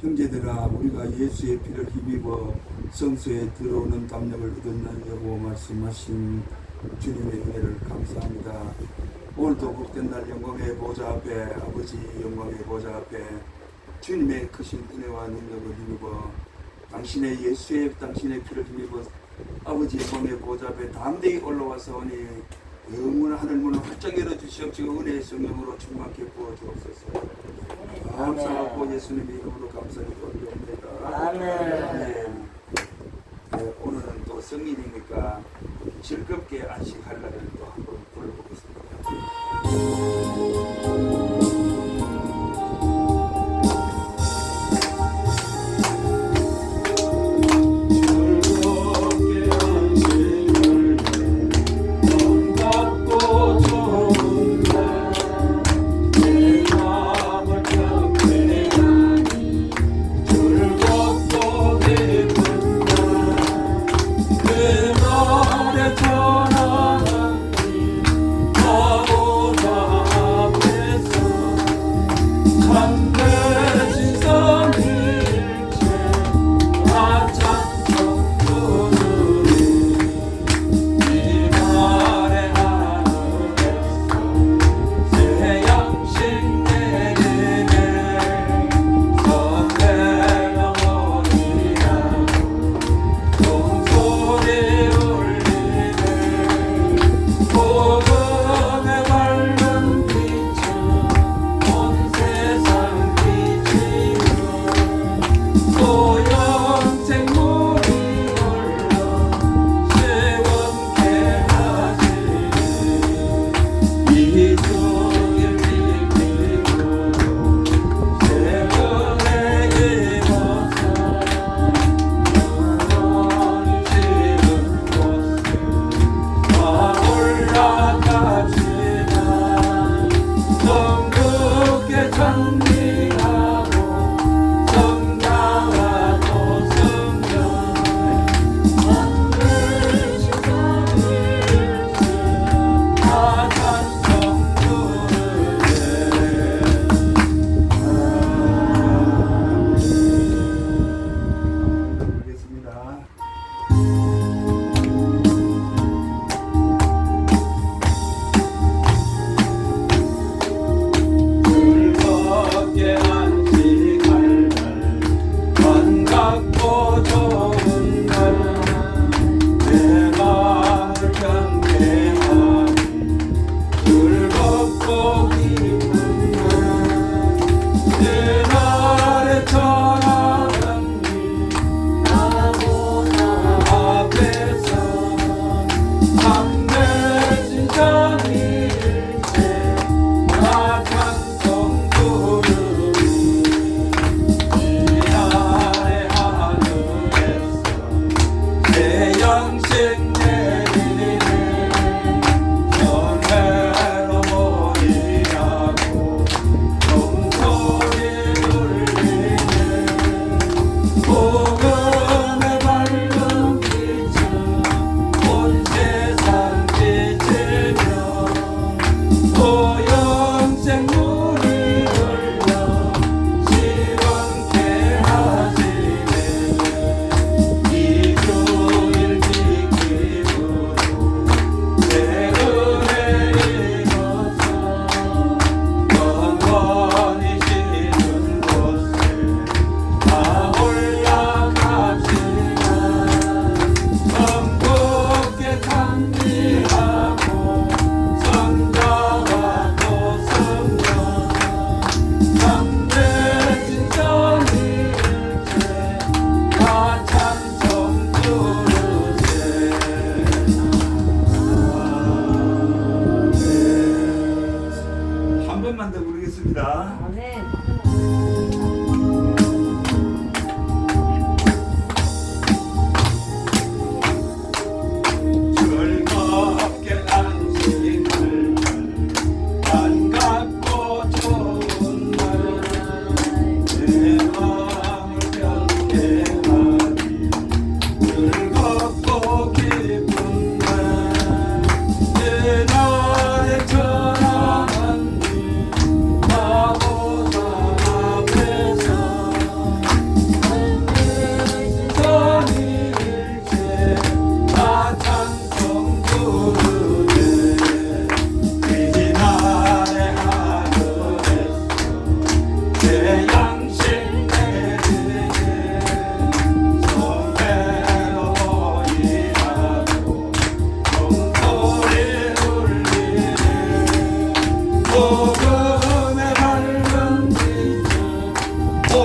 형제들아, 우리가 예수의 피를 힘입어 성소에 들어오는 담력을 얻었느냐고 말씀하신 주님의 은혜를 감사합니다. 오늘도 복된 날 영광의 보좌 앞에, 아버지 영광의 보좌 앞에 주님의 크신 은혜와 능력을 힘입어 당신의 피를 힘입어 아버지 영광의 보좌 앞에 담대히 올라와서오니 영원한 하늘 문을 활짝 열어주시옵시고 은혜의 성령으로 충만케 부어주옵소서. 감사하고 예수님의 이름으로 감사드립니다. 아멘. 네, 오늘은 또 성일이니까 즐겁게 안식할 날을 또 한번 불러보겠습니다.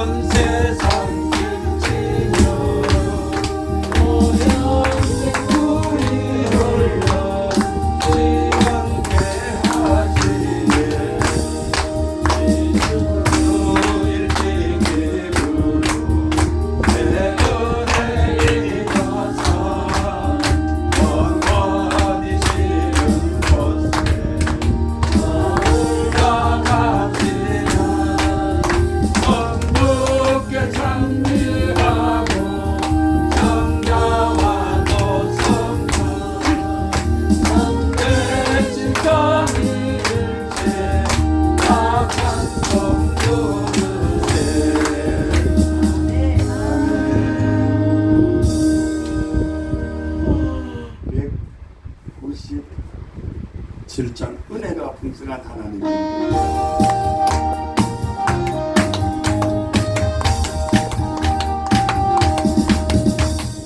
온 세상 길지며 우리를 지원케 하시네 주 일찍이 부르 내 은혜 입어서 영원히 쉬는 곳에 나갑시다 천국에 참여하고 정자와 노성과 대신 정일체 악한 성도들세 197장 은혜가 풍성한 하나님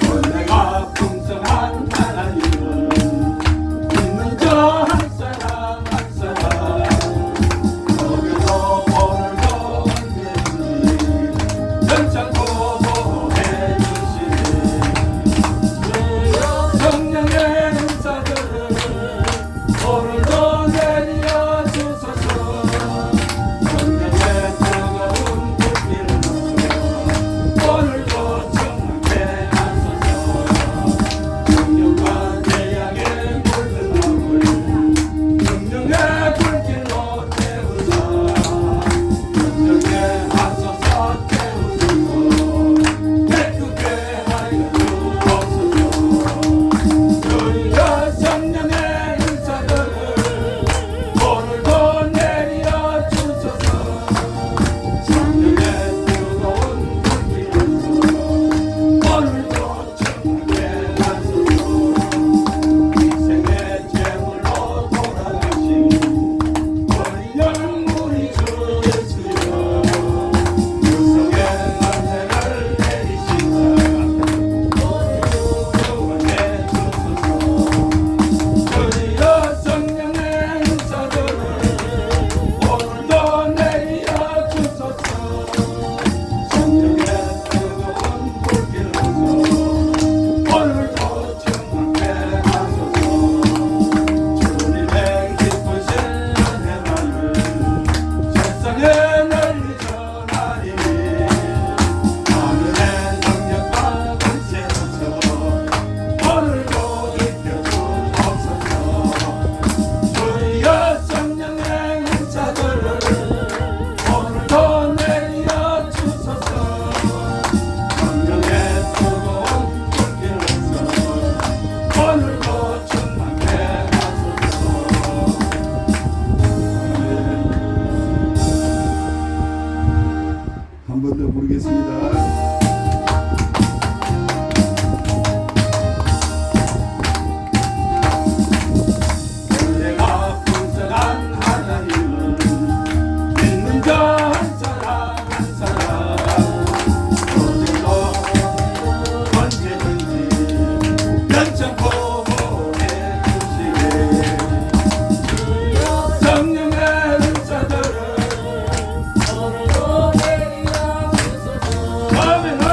은혜가 풍성한 하나님은 있는 저 한 사람 한 사람 거기서 오늘도 언제든지 연장고 보호해 주시네 성령의 은사들을 오늘도 내려 주소서 성령의 뜨거운 불길로 오늘도 충만케 하소서 성령과 태양의 물든 나물 성령의 불길로 태우사 성령의 하소서 태우소서 깨끗게 하여 주옵소서 주여 성령의 은사들을 오늘도 내려 주소서 성령의 뜨거운 불길로 오늘도 충만케 하소서 인생의 제물로 돌아가신 우리 영웅이 주 예수여 육성의 은혜를 내리시사 구원해 주소서 주여 성령의 은사들을 오늘도 내려 주소서 성령의 뜨거운 불길로서 오늘도 충만케 하소서 주님의 기쁘신 은혜만을 세상에 널리 전하리니 하늘의 능력과 권세로서 오늘도 입혀 주옵소서 주여 성령의 은사들을 오늘도 내려 주소서 성령의 뜨거운 불길로서 오늘도 충만케 하소서 한 번 더 부르겠습니다. 은혜가 풍성한 하나님은 있는 자 한 사람 한 사람 오늘도 언제든지 연장고 보호해 주시네 성령의 은사들을 오늘도 내려 주소서 아멘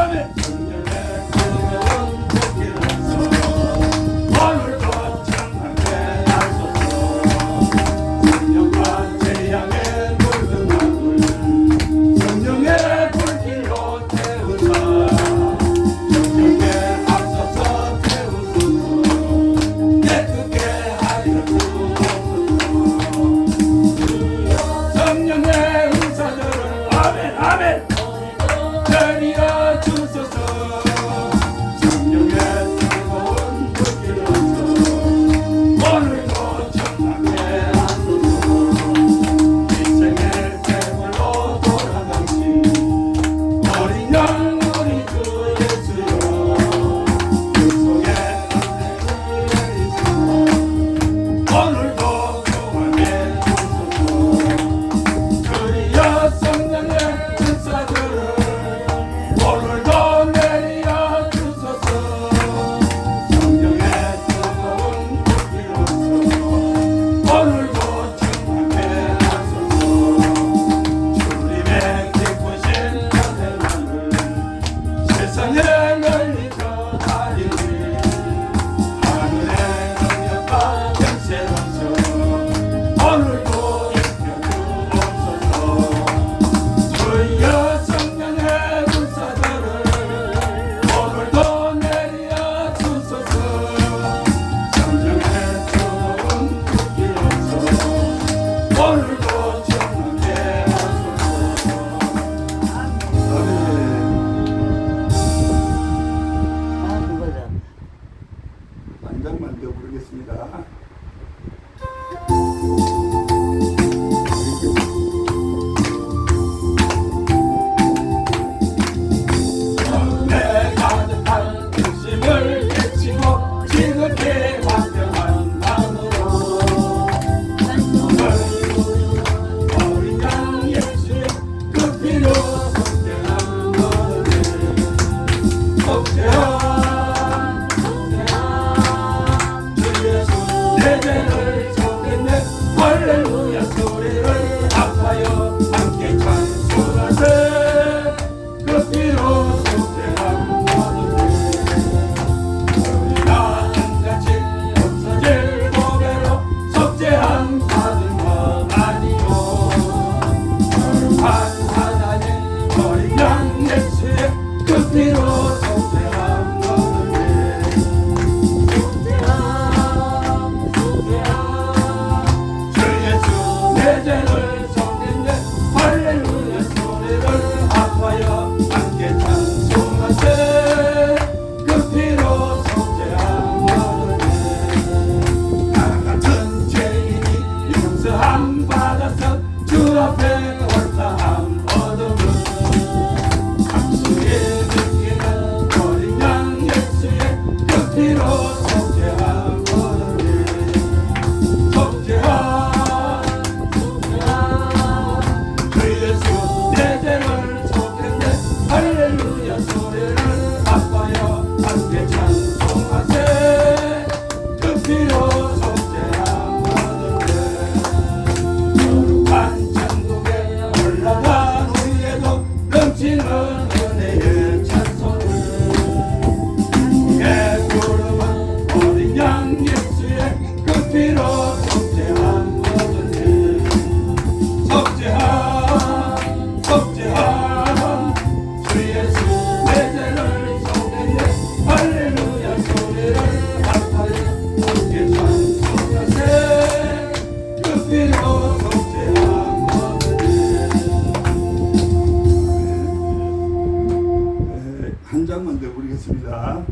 장만 더 부르겠습니다.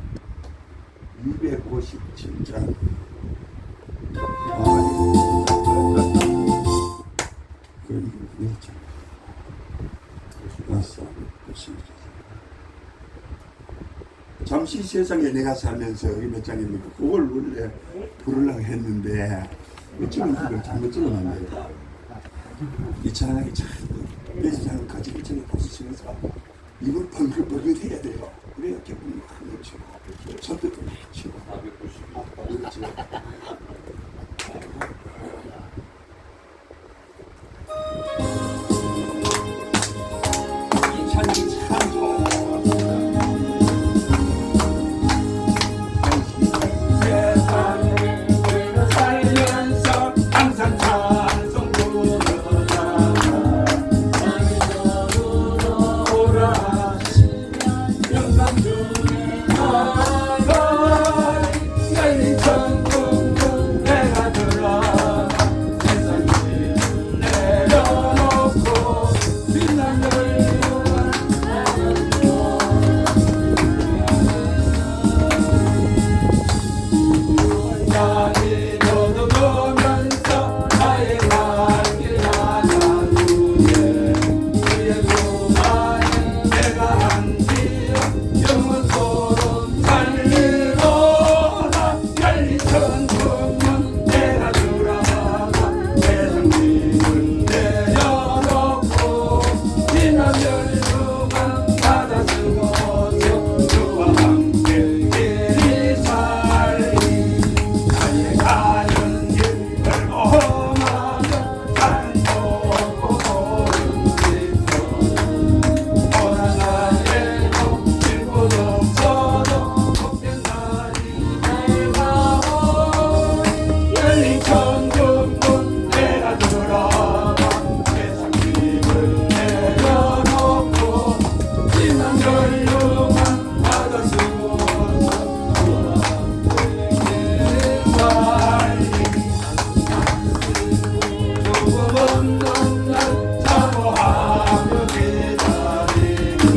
257장. 잠시 세상에 내가 살면서 몇 장입니까? 그걸 원래 부르려고 했는데 지금 그걸 잘못 적어놨네요. 이 찬양이 참 매주장을 같이 일정에 박수 치면서 이걸 번긋번긋 해야 돼요. 그래야 기분이 확 넘치고 선뜻도 넘치고 그렇죠. 이 찬양이 참 좋아요. 세상을 살면서 항상 찬송 부르다 영광 주님 나가 열린 천국문 내가 들어가 세상 짐 내려놓고 빛난 열려가 나를 거두면서 나의 갈길 하나님의 그의 소망에 내가 한디어 영원토록 살리로다 열린 천국문 내가 들어가 세상 짐을 내려놓고 지난 열루가 받아 쓰고서 주와 함께 길이 살리 나의 가는 길 걸고 험하며 산보고 소름 짓고 고난날에도 길곳 없어도 복된 날이 내가 오리 열린 천국문 내가 들어가 세상 짐을 내려놓고 지난 연료만 받아 쓰고서 주와 함께 살리 조금 없는 날 사모하며 기다리니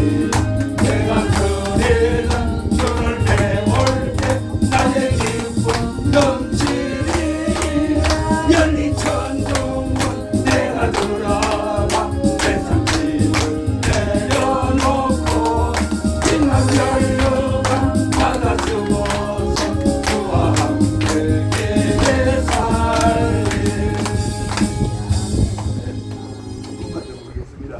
내가 그리는 주를 배울 때 나의 기쁨 넘치니 열린 천국문 내가 들어가 세상 짐을 내려놓고 빛난 연료가 받아 쓰고서 주와 함께 길에 살리 조금만 더 부르겠습니다.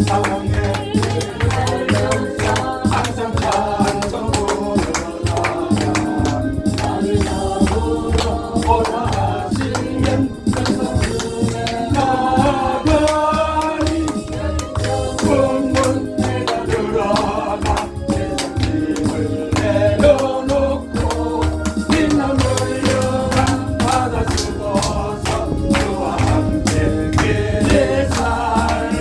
사랑해 항상 찬송 부르다가 오라 하시면 나가니 꿈은 내가 들어가 세상 짐을 내려놓고 빛난 열려가 받아 쓰고서 주와 함께 길에 살리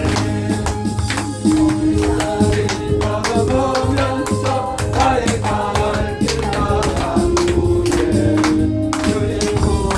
걸어보면서 나의 갈길 나간 후에 주의 구원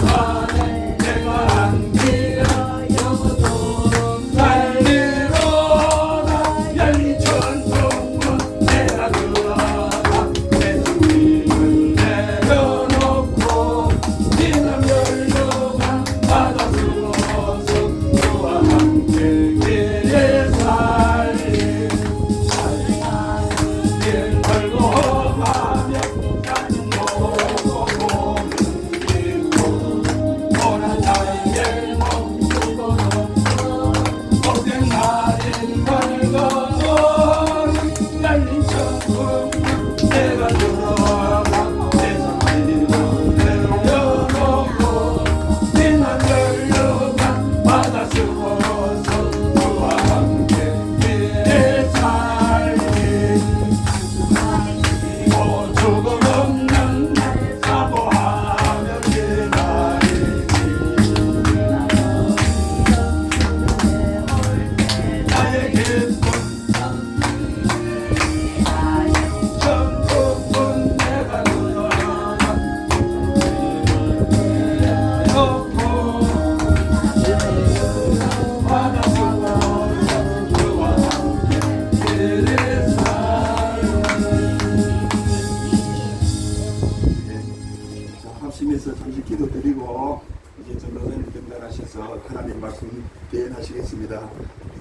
합심해서 잠시 기도드리고 이제 전도사님 등단하셔서 하나님 말씀 대연하시겠습니다.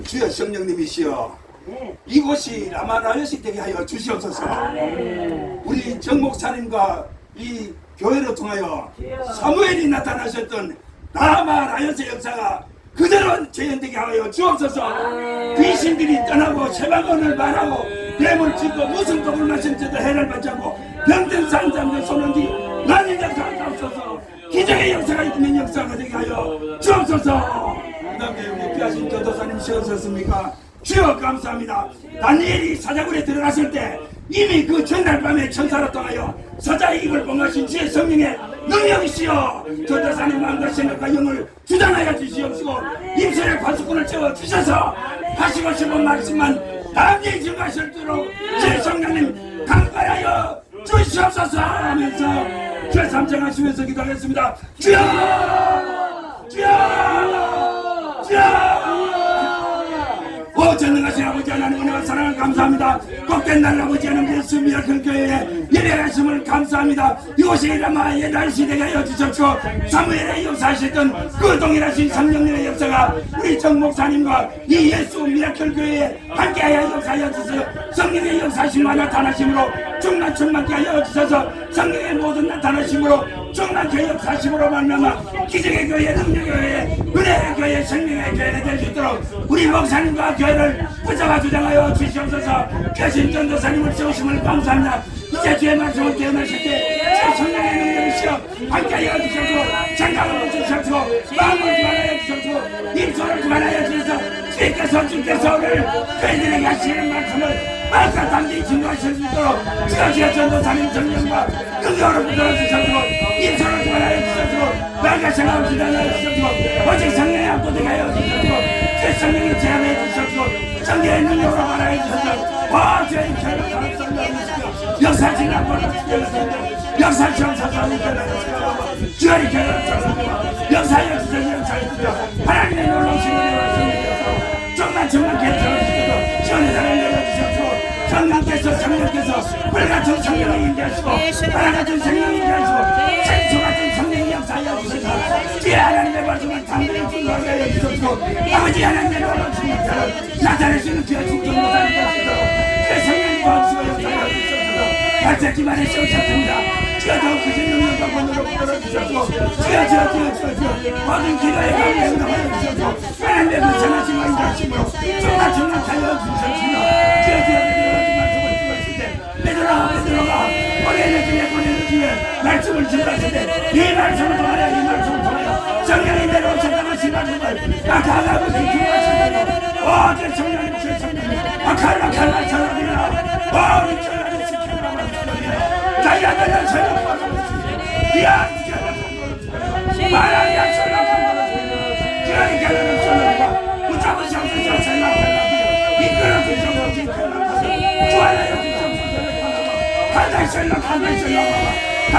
주여 성령님이시여 이곳이 라마라요식 되게 하여 주시옵소서. 우리 정 목사님과 이 교회를 통하여 사무엘이 나타나셨던 라마라요식 역사가 그대로 재현되게 하여 주옵소서. 귀신들이 떠나고 세방언을 말하고 뱀을 찍고 무슨 독을 마신 자도 해를 받자고 병든 사람들 손은지 나는 역사가 주옵소서. 기적의 역사가 있는 역사가 되게 하여 주옵소서. 그 다음에 우리 귀하신 전도사님 쉬었었습니까? 주여 감사합니다. 다니엘이 사자굴에 들어갔을 때 이미 그 전날 밤에 천사로 통하여 사자의 입을 봉하신 주의 성령의 능력이시여 전도사님 마음과 생각과 영을 주장하여 주시옵시고 입술에 파수꾼을 채워 주셔서 하시고 싶은 말씀만 남녀히 증거하실도록 주의 성령님 강발하여 주시옵소서 하면서 주의 삼창하시면서 기도하겠습니다. 주여 주여 주여 오 전능하신 아버지 하나님 은혜와 사랑을 감사합니다. 복된 날 아버지 하나님 예수 미라클 교회에 예배하심을 감사합니다. 이곳이 라마의 날 시대가 하여 주셨고 사무엘의 역사하셨던 그 동일하신 성령님의 역사가 우리 정 목사님과 이 예수 미라클 교회에 함께하여 역사하여 주셔서 성령의 역사하심과 나타나심으로 충만케 하여 주셔서 성령의 모든 나타나심으로 충만케 역사하심으로 말미암아 기적의 교회, 능력의 교회, 은혜의 교회, 생명의 교회가 될 수 있도록 우리 목사님과 교회를 붙잡아 주장하여 주시옵소서. 계신 전도사님을 세우심을 감사합니다. 이제 주의 말씀을 깨어나실 때 제 성령의 능력이시여 함께하여 주셔서 생각을 주셔서 마음을 주관하여 주셔서 입술을 주관하여 주셔서 주께서 오늘 교회들에게 하시는 말씀을 마음과 담대히 증거하실 수 있도록 주여 전도사님 성령과 능력으로 붙들어주셔서 입술을 주관하여 주셔서 마음과 생각을 주관하여 주셔서 오직 성령의 압도되게 하여 주셔서 제 성령이 제압해 주셔서 성령의 능력으로 말하여 주셔서 와 주의 교회를 사랑합니다. 역사진 앞으로 역사처럼 사랑하는 교회를 주의 교회를 사랑합니다. 역사여 주셔서 역사해주셔서 하나님의 놀라우신 은혜와 성령께서 정말 괜찮으시도록 시원의 사랑을 내려주셔서 성령께서 불같은 성령을 인도하시고 바라같은 성령을 인도하시고 생수같은 성령이 역사하여 주셔서 주의 하나님의 말씀을 담대히 증거하게 하여 주셔서 아버지 하나님의 놀라우신 역사를 나타내시는 주의 전도사님 되시도록 주의 성령이 도와주시고 역사하여 주셔서 발새끼만에 세우셨습니다. 주여 더욱 크신 능력과 권능으로 붙들어주셔서 주여 모든 기도에 감사하여 주셔서 하나님의 그 선하심과 인도하심으로 정말 하여 주셨습니다. 주여 베드로가 보내는 주에 말씀을 증거하실 때 이 말씀을 통하여 성령이 내려오셨다는 이 말씀을 아카라고 증거하시고 어제 성령님 주의 성령님 아카라 사람이라 우리 천하를 지켜라 말씀이라 자기가 설명하고 말하는 약속을 주의 결혼을 설명과 붙잡은 성령을 설명하라 이끌어주셔서 지켜라 주하여 한달 설명 한달 성령으로 다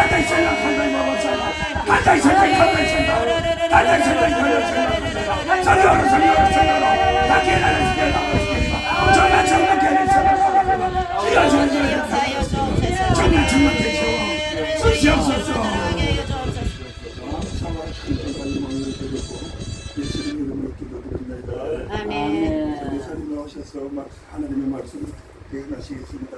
깨달아 주겠다. 정말 깨달아 주겠다. 정말 되죠. 주시옵소서. 예수님 이름으로 기도드립니다. 아멘. 전도사님 나오셔서 하나님의 말씀을 대언하시겠습니다.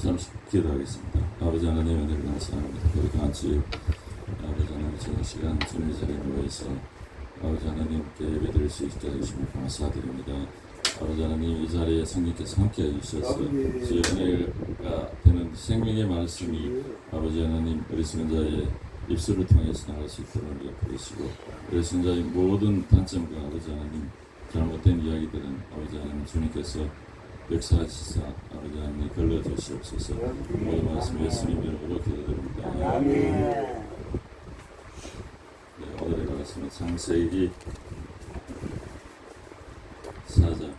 잠시 기도하겠습니다. 아버지 하나님 은혜를 감사합니다. 그리고 같이 아버지 하나님 저녁 시간 주님의 자리에 모여서 아버지 하나님께 예배드릴 수 있게 해주시면 감사드립니다. 아버지 하나님 이 자리에 성령께서 함께해 주셔서 주의 은혜가 되는 생명의 말씀이 아버지 하나님 우리 선자의 입술을 통해서 나갈 수 있도록 역해주시고 우리 선자의 모든 단점과 아버지 하나님 잘못된 이야기들은 아버지 하나님 주님께서 역사하시사 아버지 하나님 걸러주시옵소서. 모든 말씀 예수님 이름으로 기도드립니다. 네, 오늘의 말씀은 창세기 4장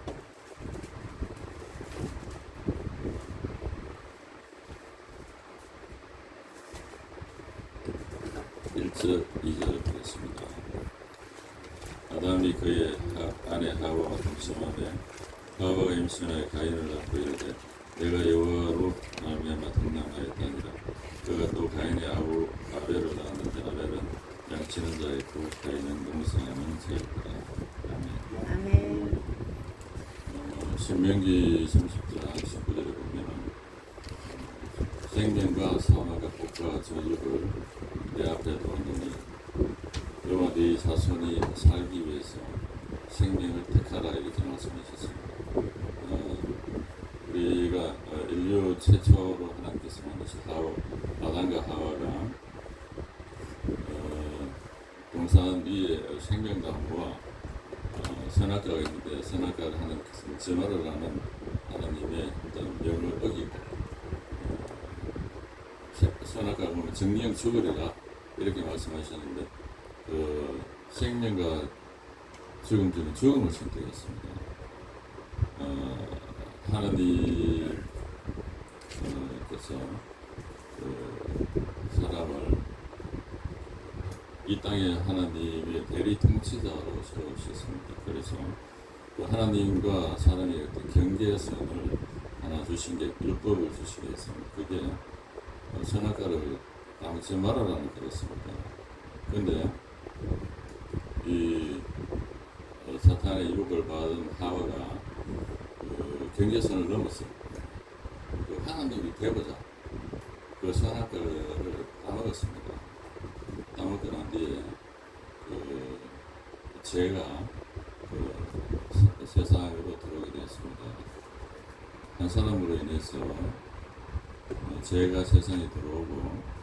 저 2절을 보겠습니다. 아담이 그의 아내 하와와 동침하되 하와가 임신하여 가인을 낳고 이르되 내가 여호와로 말미암아 등남하였다니라. 그가 또 가인의 아우 아벨을 낳았는데 아벨은 양치는 자였고 가인은 농사하는 자였더라. 아멘. 아멘. 신명기 30장 19절에 보면 생명과 사망과 복과 저주를 내 앞에 두었느니 너와 네 자손이 살기 위해서 생명을 택하라 이렇게 말씀하셨습니다. 우리가 인류 최초로 하나님께서 만드신 아담과 하와가 동산 위에 생명나무와 선악과가 있는데 선악과를 하나님께서 먹지 말으라는 하나님의 어떤 명을 어기고 선악과를 보면 정령 죽으리라 이렇게 말씀하셨는데 그 생명과 죽음 중에 죽음을 선택했습니다. 하나님께서 그 사람을 이 땅에 하나님의 대리 통치자로 세우셨습니다. 그래서 그 하나님과 사람의 어떤 경계선을 하나 주신 게 율법을 주시게 했습니다. 그게 선악과를 따먹지 말아라는 그랬습니다. 근데 이 사탄의 유혹을 받은 하와가 그 경계선을 넘었어요. 그 하나님이 되고자 그 선악과를 따먹었습니다. 따먹고 난 뒤에 그 죄가 그 세상으로 들어오게 되었습니다. 한 사람으로 인해서 죄가 세상에 들어오고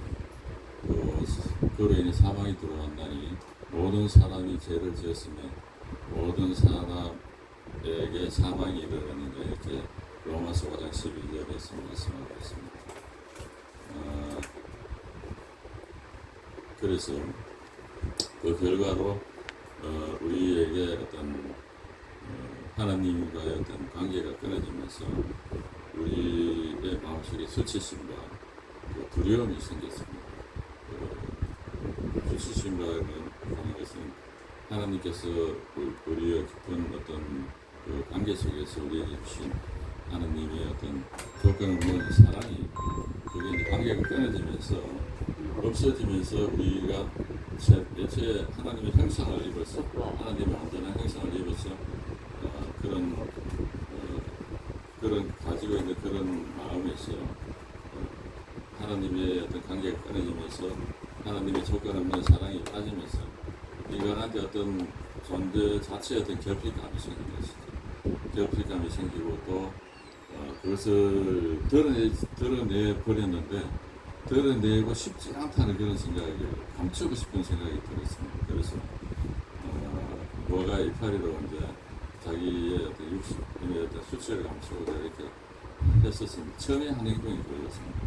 그로 인해 사망이 들어왔나니 모든 사람이 죄를 지었으면 모든 사람에게 사망이 이르느니라 이렇게 로마서 5장 12절에서 말씀하고 있습니다. 그래서 그 결과로 우리에게 어떤 하나님과의 어떤 관계가 끊어지면서 우리의 마음속에 수치심과 두려움이 생겼습니다. 수치심과 하는 것은 하나님께서 우리의 깊은 어떤 그 관계 속에서 우리에게 주신 하나님의 어떤 조건 없는 사랑이 그게 이제 관계가 끊어지면서 없어지면서 우리가 애초에 하나님의 형상을 입어서 하나님의 완전한 형상을 입어서 그런 가지고 있는 그런 마음에서 하나님의 어떤 관계가 끊어지면서 하나님의 조건 없는 사랑이 빠지면서 인간한테 어떤 존재 자체의 어떤 결핍감이 생기는 것이죠. 결핍감이 생기고 또 그것을 드러내 버렸는데 드러내고 싶지 않다는 그런 생각을 감추고 싶은 생각이 들었습니다. 그래서 뭐가 이파리로 이제 자기의 어떤 육신의 어떤 수치를 감추고 이렇게 했었습니다. 처음에 한 행동이 그렇습니다.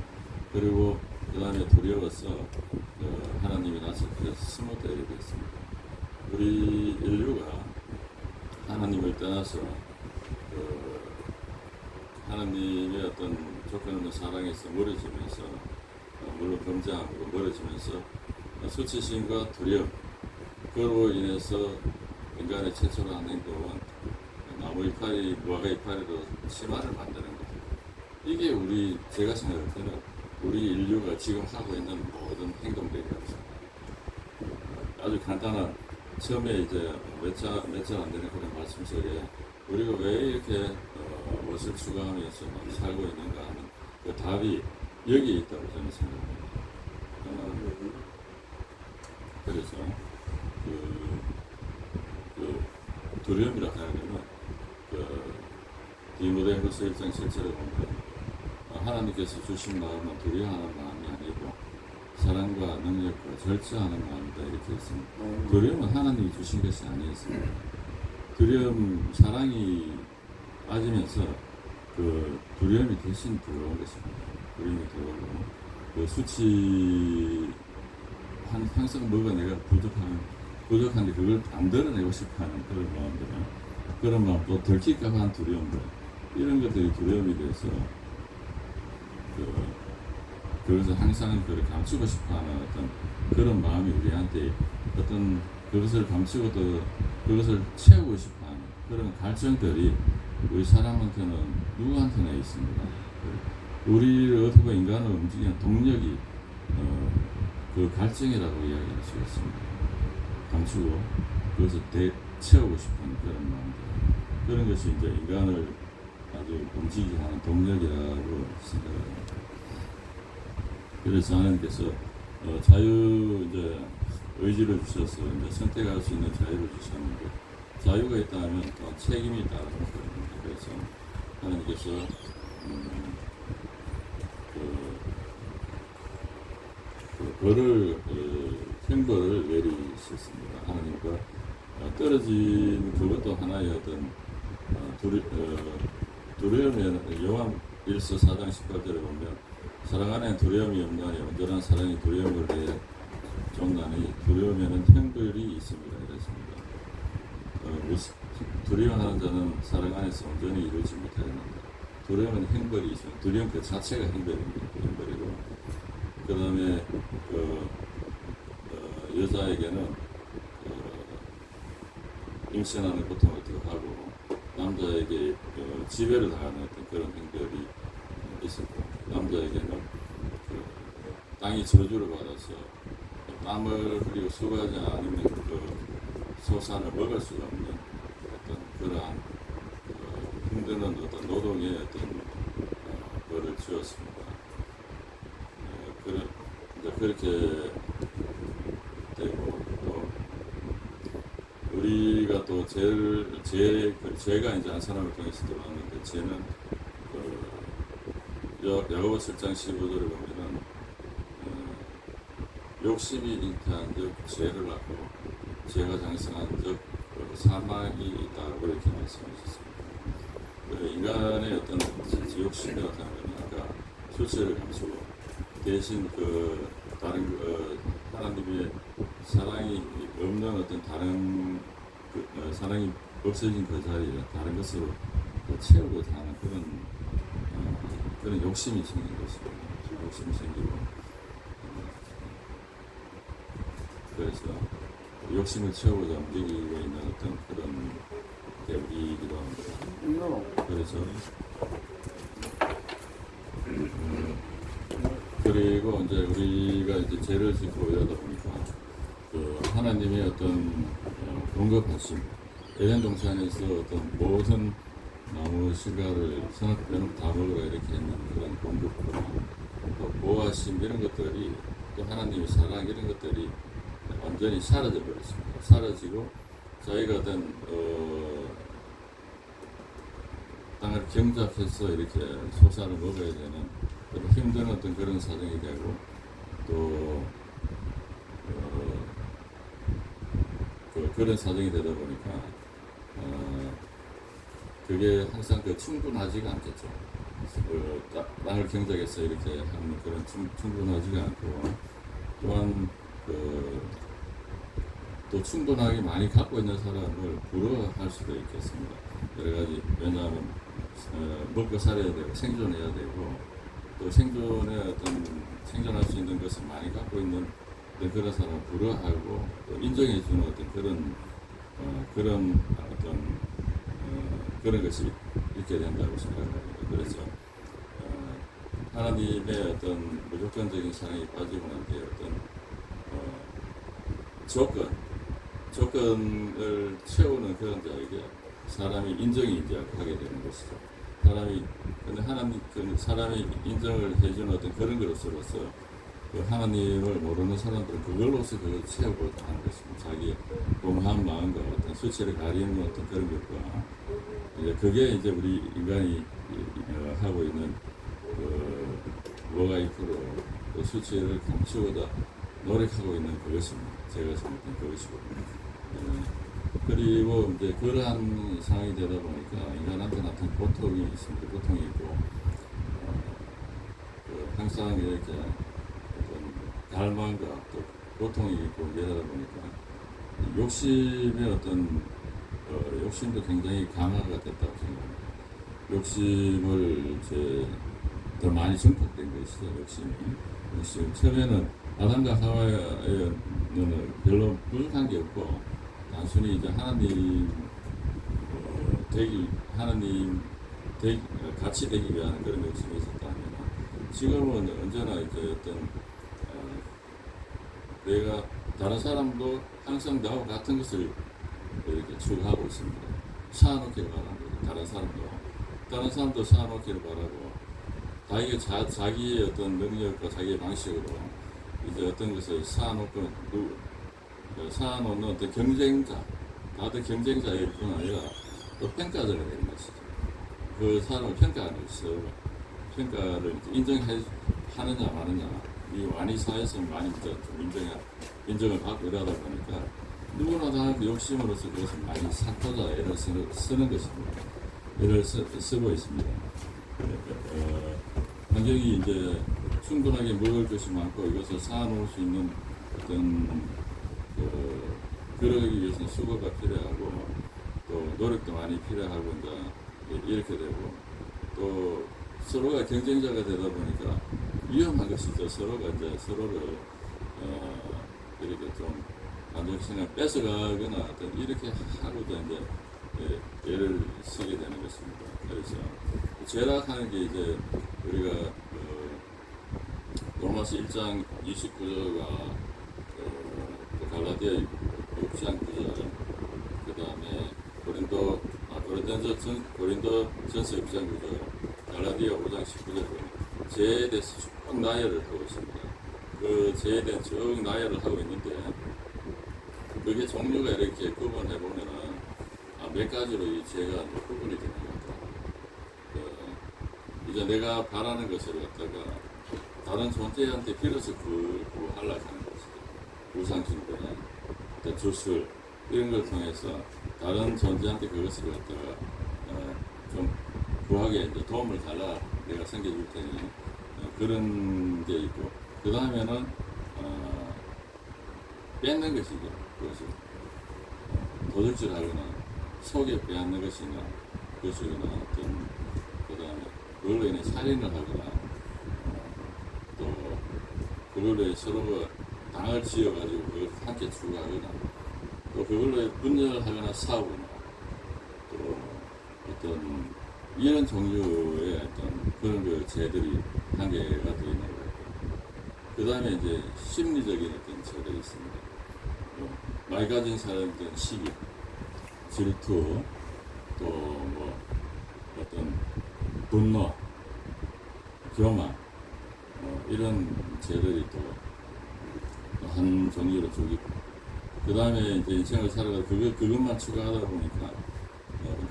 그리고 그 다음에 두려워서 하나님이 나서 그래서 스무터이 됐습니다. 우리 인류가 하나님을 떠나서 하나님의 어떤 조건 없는 사랑에서 멀어지면서 물론 범죄함으로 멀어지면서 수치심과 두려움 그로 인해서 인간의 최초로 한 행동은 나무 이파리, 무화과 이파리로 치마를 만드는 것. 이게 제가 생각할 때는 우리 인류가 지금 하고 있는 모든 행동들이라고 생각합니다. 아주 간단한 처음에 이제 몇 차 안 되는 그런 말씀 속에 우리가 왜 이렇게 무엇을 추구하면서 살고 있는가 하는 그 답이 여기에 있다고 저는 생각합니다. 그래서 그 두려움이라 하려면 디모데후서 1장 7절에 보면 하나님께서 주신 마음은 두려워하는 마음이 아니고 사랑과 능력과 절제하는 마음이다 이렇게 했습니다. 두려움은 하나님이 주신 것이 아니었습니다. 두려움, 사랑이 빠지면서 그 두려움이 대신 들어온 것입니다. 두려움이 들어오고 그 수치 항상 뭐가 내가 부족한데 그걸 안 드러내고 싶어하는 그런 마음들은 그런 마음 또 들킬까봐 한 두려움들 이런 것들이 두려움이 돼서 그래서 항상 그걸 감추고 싶어하는 어떤 그런 마음이 우리한테 어떤 그것을 감추고 또 그것을 채우고 싶어하는 그런 갈증들이 우리 사람한테는 누구한테나 있습니다. 우리를 어떻게 보면 인간을 움직이는 동력이 그 갈증이라고 이야기할 수 있습니다. 감추고 그것을 채우고 싶은 그런 마음들, 그런 것이 이제 인간을 아주 움직이게 하는 동력이라고 생각합니다. 그래서 하나님께서 자유 이제 의지를 주셔서 이제 선택할 수 있는 자유를 주셨는데, 자유가 있다면 또 책임이 있다는 거거든요. 그래서 하나님께서 벌을 형벌을 내리셨습니다. 하나님과 떨어진 그것도 하나의 어떤 두려움이 요한 1서 4장 18절에 보면 사랑 안에 두려움이 없나니 온전한 사랑이 두려움을 내 종나니 두려움에는 형벌이 있습니다. 이랬습니다. 두려워하는 자는 사랑 안에서 온전히 이루지 못하였는다. 두려움은 형벌이 있습니다. 두려움 그 자체가 형벌이고, 그 다음에 여자에게는 임신하는 고통을 더 하고, 남자에게 지배를 당하는 어떤 그런 행동이 있었고, 남자에게는 땅이 저주를 받아서 땀을 흘리고 수고하지 않으면 소산을 먹을 수가 없는 어떤 그러한 힘드는 어떤 노동의 어떤 벌을 주었습니다. 그렇게 되고, 또 우리가 또 죄가 이제 한 사람을 통해서 들어왔는데, 죄는 야고보 7장 15절을 보면은 욕심이 잉태한 즉 죄를 낳고 죄가 장성한 즉 사망이 있다고 이렇게 말씀하셨습니다. 인간의 어떤 욕심이라고 하면 아까 수치를 감추고 대신 다른 하나님의 사랑이 없는 어떤 다른 사랑이 없어진 그 자리에 다른 것으로 채우고자 하는 그런 욕심이 생긴 것이고, 욕심이 생기고, 그래서 욕심을 채우고자 움직이고 있는 어떤 그런 대우이기도 합니다. 그래서 그리고 이제 우리가 이제 죄를 짓고 이러다 보니까 하나님의 어떤 공급하심, 에덴 동산에서 어떤 모든 나무 실과를 선악과는 다 먹으라 이렇게 했는 그런 공급과 또 보호하심 이런 것들이, 또 하나님의 사랑 이런 것들이 완전히 사라져 버렸습니다. 사라지고 자기가 어떤 땅을 경작해서 이렇게 소산을 먹어야 되는 힘든 어떤 그런 사정이 되고, 또 그런 사정이 되다 보니까 그게 항상 충분하지가 않겠죠. 땅을 경작해서 이렇게 하는 그런 충분하지가 않고, 또한 또 충분하게 많이 갖고 있는 사람을 부러워할 수도 있겠습니다. 여러 가지, 왜냐하면 먹고 살아야 되고 생존해야 되고, 또 생존할 수 있는 것을 많이 갖고 있는 그런 사람을 부러워하고 또 인정해주는 어떤 그런 것이 있게 된다고 생각합니다. 그래서 하나님의 어떤 무조건적인 사랑이 빠지고 난 뒤에 어떤 조건을 채우는 그런 자에게 사람이 인정이 이제 하게 되는 것이죠. 근데 사람이 인정을 해주는 어떤 그런 것으로서 하나님을 모르는 사람들은 그걸로서 그걸 채우고자 하는 것입니다. 자기의 공허한 마음과 어떤 수치를 가리는 어떤 그런 것과, 그게 이제 우리 인간이 하고 있는 워가이프로 수치를 감추고자 노력하고 있는 그것입니다. 제가 생각한 그것이고, 그리고 이제 그러한 상황이 되다 보니까 인간한테 나타난 고통이 있습니다. 고통이 있고, 항상 이렇게 어떤 갈망과 또 고통이 있고 이러다 보니까 욕심의 어떤 욕심도 굉장히 강화가 됐다고 생각합니다. 욕심을 더 많이 증폭된 것이죠. 욕심이. 처음에는 아담과 하와에는 별로 부족한 게 없고 단순히 이제 같이 되기 위한 그런 욕심이 있었다면 지금은 언제나 이제 어떤 내가 다른 사람도 항상 나와 같은 것을 이렇게 추구하고 있습니다. 쌓아놓기를 바라는 거죠. 다른 사람도 쌓아놓기를 바라고 자기의 어떤 능력과 자기의 방식으로 이제 어떤 것을 쌓아놓는 어떤 경쟁자, 다들 경쟁자일 뿐 아니라 또 평가자가 되는 것이죠. 그 사람을 평가를 인정하느냐 마느냐, 이 완이 사회에서 많이 좀 인정을 받고 이러다 보니까 누구나 다 그 욕심으로서 그것을 많이 삭도자 애를 쓰는 것입니다. 애를 쓰고 있습니다. 환경이 이제 충분하게 먹을 것이 많고 이것을 쌓아놓을 수 있는 어떤 그러기 위해서는 수고가 필요하고 또 노력도 많이 필요하고 이제 이렇게 되고 또 서로가 경쟁자가 되다 보니까 위험한 것이죠. 서로가 이제 서로를 이렇게 좀 감정성을 뺏어가거나 어떤 이렇게 하고자 이제 애를 쓰게 되는 것입니다. 그래서 죄락하는 게 이제 우리가 로마서 1장 29절과 갈라디아 6장 9절 그 다음에 고린도전서 6장 9절 갈라디아 5장 19절은 죄에 대해서 쭉 나열을 하고 있습니다. 그 죄에 대한 쭉 나열을 하고 있는데 그게 종류가 이렇게 구분해 보면은 몇 가지로 이 죄가 구분이 되는 것 같아요. 이제 내가 바라는 것을 갖다가 다른 존재한테 빌어서 구하려고 하는 것이죠. 우상숭배나 주술 이런 걸 통해서 다른 존재한테 그것을 갖다가 좀 구하게 이제 도움을 달라 내가 섬겨줄 테니 그런 게 있고 그 다음에는 뺏는 것이죠. 그것을 도둑질하거나 속여 빼앗는 것이나 그것이거나 어떤 그 다음에 그걸로 인해 살인을 하거나 또 그걸로 서로가 당을 지어가지고 그걸 함께 추구하거나 또 그걸로 분열하거나 싸우거나 또 어떤 이런 종류의 어떤 그런 그 죄들이 한계가 되어 있는 거예요. 그 다음에 이제 심리적인 어떤 죄들이 있습니다. 많이 가진 사람들은 시기, 질투, 또 뭐 어떤 분노, 교만 이런 죄들이 또 한 종류로 쭉 있고 그 다음에 이제 인생을 살아가서 그것만 추구하다 보니까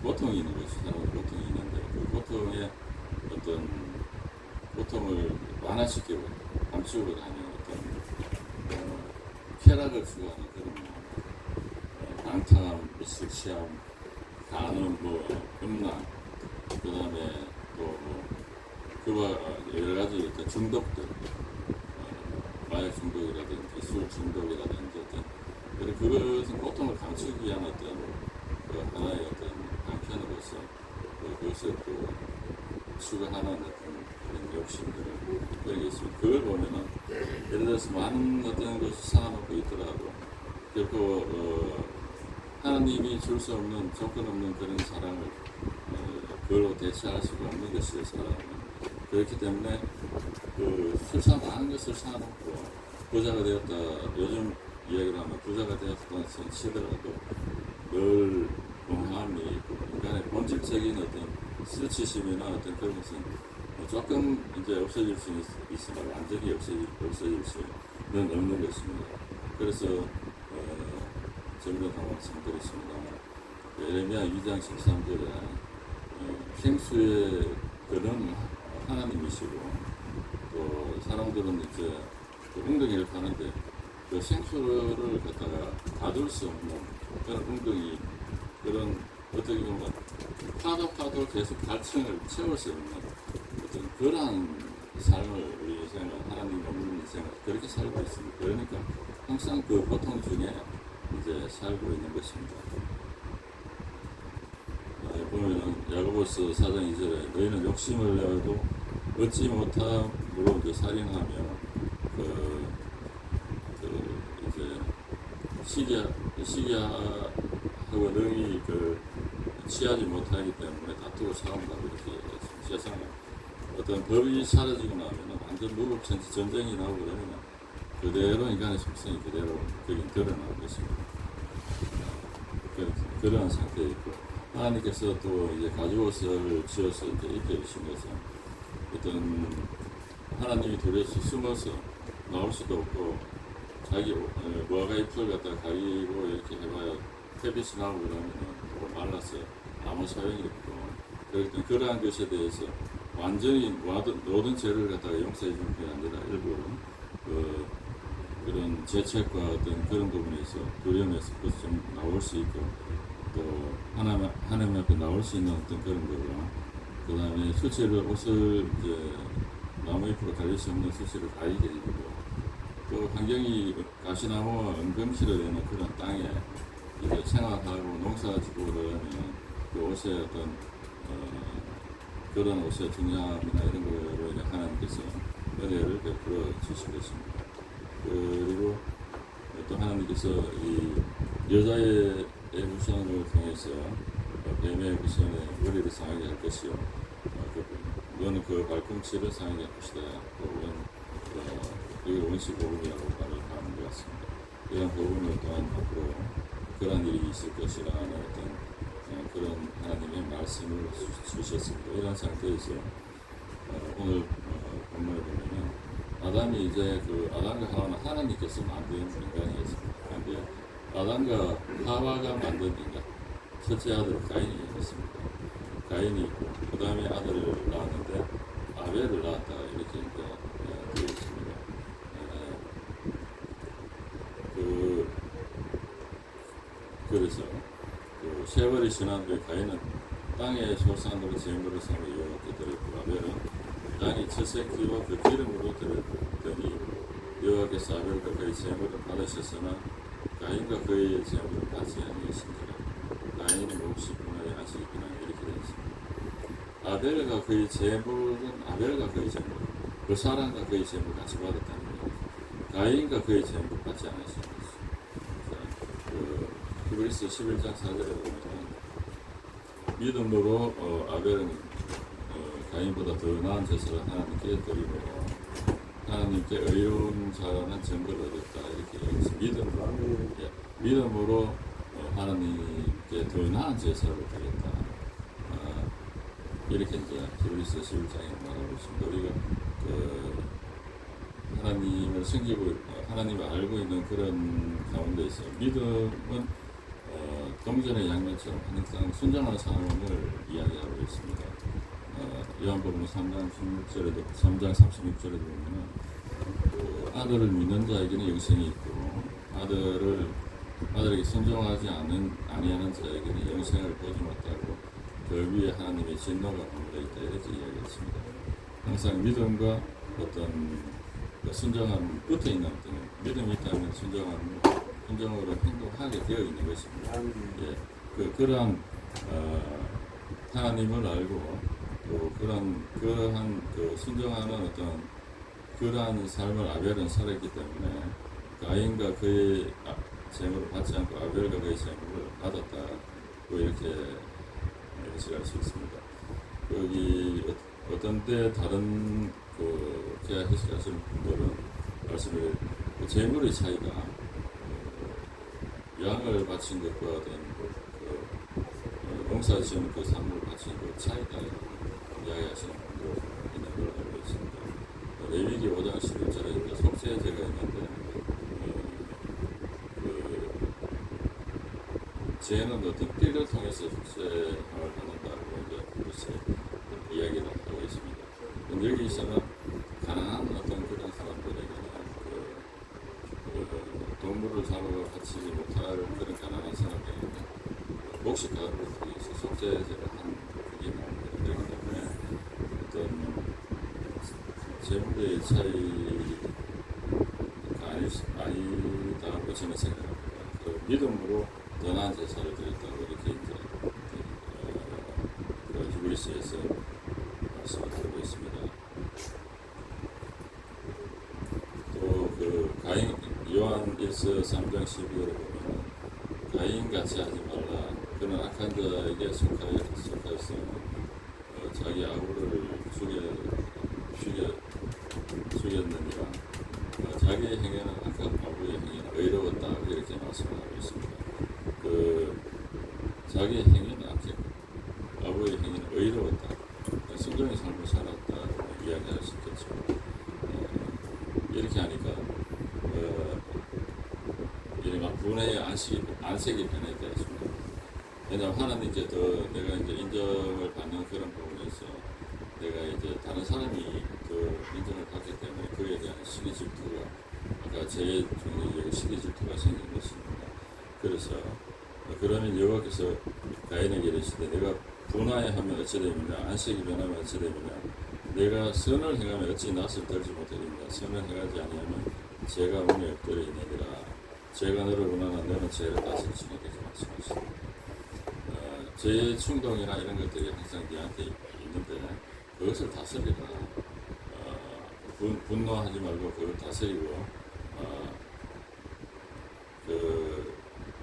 고통이 있는 것이 사람의 고통이 있는데 그 고통의 어떤 고통을 완화시키고 감추고 다니는 어떤 쾌락을 추구하는 그런 방탕함, 섹시함, 간음, 음란, 그 다음에 그와 여러 가지 어떤 중독들, 마약 중독이라든지 술 중독이라든지 어떤 그것은 고통을 감추기 위한 어떤 하나의 어떤 방편으로서 그것을 또 추구하는 어떤 그런 욕심들을 그런 게 있습니다. 그걸 보면은 예를 들어서 많은 어떤 것이 쌓아놓고 있더라도 결코 하나님이 줄 수 없는 조건 없는 그런 사랑을 그걸로 대체할 수가 없는 것이죠. 사람은 그렇기 때문에 설사 많은 것을 쌓아놓고 부자가 되었다 요즘 이야기를 하면 부자가 되었다는 치더라도 늘 공허함이 있고 인간의 본질적인 어떤 수치심이나 어떤 그런 것은 조금 이제 없어질 수 있으나 완전히 없어질 수는 없는 것입니다. 그래서 전에도 말씀드렸습니다만 예레미야 2장 13절에 생수의 그는 하나님이시고 또 사람들은 이제 웅덩이를 파는데 그 생수를 갖다가 가둘 수 없는 그런 웅덩이 그런 어떻게 보면 파도 계속 갈증을 채울 수 없는 어떤 그러한 삶을 우리 생활 하나님 없는 생활 그렇게 살고 있습니다. 그러니까 항상 그 고통 중에 이제 살고 있는 것입니다. 보면 야고보서 4장 2절에 너희는 욕심을 내어도 얻지 못함으로 이제 살인하며 이제 시기하고 능히 취하지 못하기 때문에 다투고 싸운다고 이렇게 세상에 어떤 법이 사라지고 나면 완전 무법천지 전쟁이 나오고 그러면 그대로 인간의 속성이 그대로 거기 드러나는 것입니다. 그러한 상태에 있고 하나님께서 또 이제 가죽옷을 지어서 이제 입게 주신 것은 어떤 하나님이 두려워서 숨어서 나올 수도 없고 자기 무화과 잎을 갖다가 가리고 이렇게 해봐야 햇빛이 나오고 그러면 말라서 아무 소용이 없고 그러한 것에 대해서 완전히 모든 죄를 갖다가 용서해 주는 게 아니라 일부 그런 죄책과 어떤 그런 부분에서 두려움에서 좀 나올 수 있고 또 하나님 앞에 나올 수 있는 어떤 그런 거가 그 다음에 옷을 이제 나무 잎으로 가릴 수 없는 수치를 가리게 되고 또 환경이 가시나무와 은금치로 되는 그런 땅에 이제 생활하고 농사짓고 그러면 그 옷의 어떤 그런 옷의 중요함이나 이런 거로 이제 하나님께서 은혜를 베풀어 주신 것입니다. 그리고 또 하나님께서 이 여자의 후손을 통해서 뱀의 후손의 머리를 상하게 할 것이요 너는 그 발꿈치를 상하게 할 것이다. 혹은 이걸 원시 복음이라고 말을 하는 것 같습니다. 이런 복음을 또한 앞으로 그런 일이 있을 것이라는 어떤 그런 하나님의 말씀을 주셨습니다. 이런 상태에서 오늘 본문에 보면은 아담이 이제 아담과 하와는 하나님께서 만든 인간이었습니다. 그런데 아담과 하와가 만든 인간 첫째 아들 가인이 있습니다. 가인이 있고 그 다음에 아들을 낳았는데 아벨을 낳았다 이렇게 되어 있습니다. 그래서 세월이 지난 뒤에 가인은 땅의 소산으로 제물을 삼아 여호와께 드렸고 아벨은 땅이 첫 새끼와 그 기름으로 드렸더니 여호와께서 아벨과 그의 제물을 받으셨으나 가인과 그의 제물을 받지 아니하신지라. 가인의 몫이 분하여 안식이 분하여 이렇게 되어 있습니다. 아벨과 그의 제물 그 사람과 그의 제물 같이 받았다는 거예요. 가인과 그의 제물을 받지 않으신 것입니다. 히브리서 11장 4절에 보면 믿음으로 아벨은 가인보다 더 나은 제사를 하나님께 드리고 하나님께 의로운 자라는 증거를 얻었다 이렇게 얘기했습니다. 믿음으로 하나님께 더 나은 제사를 드렸다 이렇게 이제 히브리서 11장에 말하고 있습니다. 우리가 하나님을 섬기고 하나님을 알고 있는 그런 가운데서 믿음은 동전의 양면처럼 항상 순전한 삶을 이야기하고 있습니다. 요한복음 3장 36절에도 보면 아들을 믿는 자에게는 영생이 있고 아들에게 순종하지 아니하는 자에게는 영생을 보지 못하고 그 위에 하나님의 진노가 머물러 있다 이렇게 이야기했습니다. 항상 믿음과 어떤 순종함 붙어 있는 어떤 믿음이 있다면 순종으로 행동하게 되어 있는 것입니다. 그러한 하나님을 알고 또 그러한 순종하는 어떤 그러한 삶을 아벨은 살았기 때문에 가인과 그의 재물을 받지 않고 아벨과 그의 재물을 받았다고 이렇게 해석할 수 있습니다. 여기 어떤 때 다른 제가 해석하시는 분들은 말씀을 재물의 차이가 양을 바친 것과 어떤 농사 지은 그 산물을 바친 그 차이다 이야기하시는 분들 있는 걸 알고 있습니다. 레위기 5장 11절에 속죄제가 있는데 죄는 어떤 띠를 통해서 속죄함을 받는다고 이제 이야기를 하고 있습니다. 여기서는 가난한 어떤 그런 사람들에게는 동물을 잡아가 바치지 못할 그런 가난한 사람에게는 목식가를 통해서 속죄제를 한 그게 나옵니다. 그렇기 때문에 어떤 재물의 차이가 아니다고 저는 생각합니다. 믿음으로 더 나은 제사를 드렸다고 이렇게 이제 히브리서에서 말씀을 드리고 있습니다. 가인 1서 3장 12절에 보면 가인같이 하지 말라. 그는 악한 자에게 속하여서 자기 아우를 죽였느니라. 자기의 행위는 악한 아우의 행위는 의로웠다. 이렇게 말씀하고 있습니다. 자기의 행위는 악했고 아우의 행위는 의로웠다. 순종의 삶을 살았다. 이야기할 수 있겠죠. 이렇게 하니까 이른바 분해의 안색이 변해되었습니다. 왜냐하면 하나님께도 내가 이제 인정을 받는 그런 부분에서 내가 이제 다른 사람이 그 인정을 받기 때문에 그에 대한 시기 질투가 아까 제 중에 시기 질투가 생긴 것입니다. 그래서 그러면 여호와께서 가인에게 이르시되 내가 분하여하면 어찌 되느냐 안색이 변하면 어찌 되느냐 내가 선을 행하면 어찌 낯을 들지 못하겠느냐 선을 행하지 아니하면 죄가 운에 엎드리니라 죄가 너를 원하나 너는 죄를 다스리시니 이렇게 말씀하십니다. 죄의 충동이나 이런 것들이 항상 네한테 있는데 그것을 다스리라. 분노하지 말고 그걸 다스리고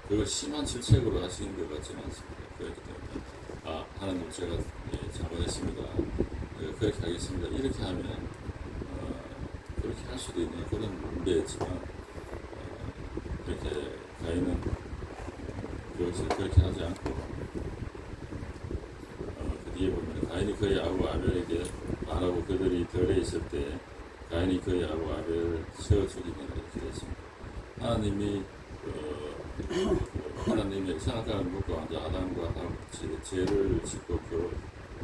그걸 심한 질책으로 하시는 것 같지는 않습니다. 그렇기 때문에 하나님 제가 잘못했습니다. 그렇게 하겠습니다. 이렇게 하면 그렇게 할 수도 있는 그런 문제였지만 이렇게 가인은 그것을 그렇게 하지 않고 그 뒤에 보면 가인이 그의 아부 아벨에게 말하고 그들이 덜에 있을 때 가인이 그의 아부 아벨을 세워 죽이니라 이렇게 됐습니다. 하나님의 선악과를 먹고 앉아 아담과 하와 죄를 짓고 그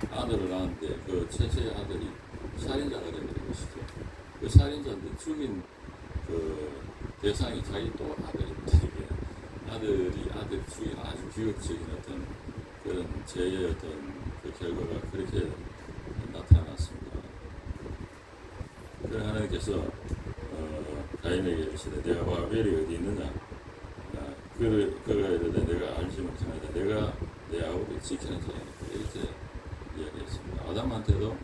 아들을 낳았는데 그 최초의 아들이 살인자가 되는 것이죠. 그 살인자인데 죽인 그 대상이 자기 또 아들입니다. 이게 아들이 죽인 아주 비극적인 어떤 그런 죄의 어떤 그 결과가 그렇게 나타났습니다. 그래 하나님께서 가인에게 이르시되 내가 아벨이 어디 있느냐 그가 이르되 내가 알지 못하나이다 내가 내 아우를 지키는 자이니까 이렇게 이야기했습니다. 아담한테도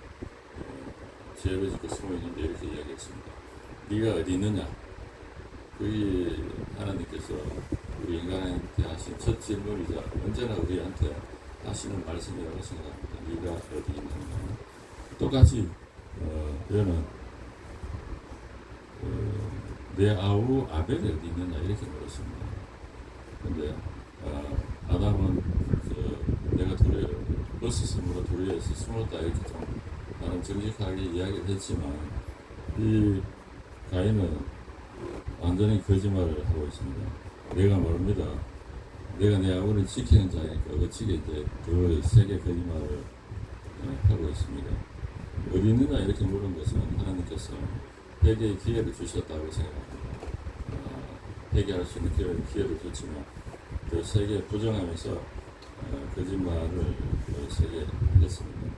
죄를 짓고 숨어 있는데 이렇게 이야기했습니다. 네가 어디 있느냐 그게 하나님께서 우리 인간한테 하신 첫 질문이자 언제나 우리한테 하시는 말씀이라고 생각합니다. 네가 어디 있느냐 똑같이 이거는 내 아우 아벨이 어디 있느냐 이렇게 물었습니다. 근데 아담은 내가 버스섬으로 도리에서 숨었다 이렇게 좀 나는 정직하게 이야기를 했지만 이 가인은 완전히 거짓말을 하고 있습니다. 내가 모릅니다. 내가 내 아우를 지키는 자니까 어찌게 이제 더 세게 거짓말을 하고 있습니다. 어디 있느냐 이렇게 물은 것은 하나님께서 회개의 기회를 주셨다고 생각합니다. 회개할 수 있는 기회를 줬지만 더 세게 부정하면서 거짓말을 세게 했습니다.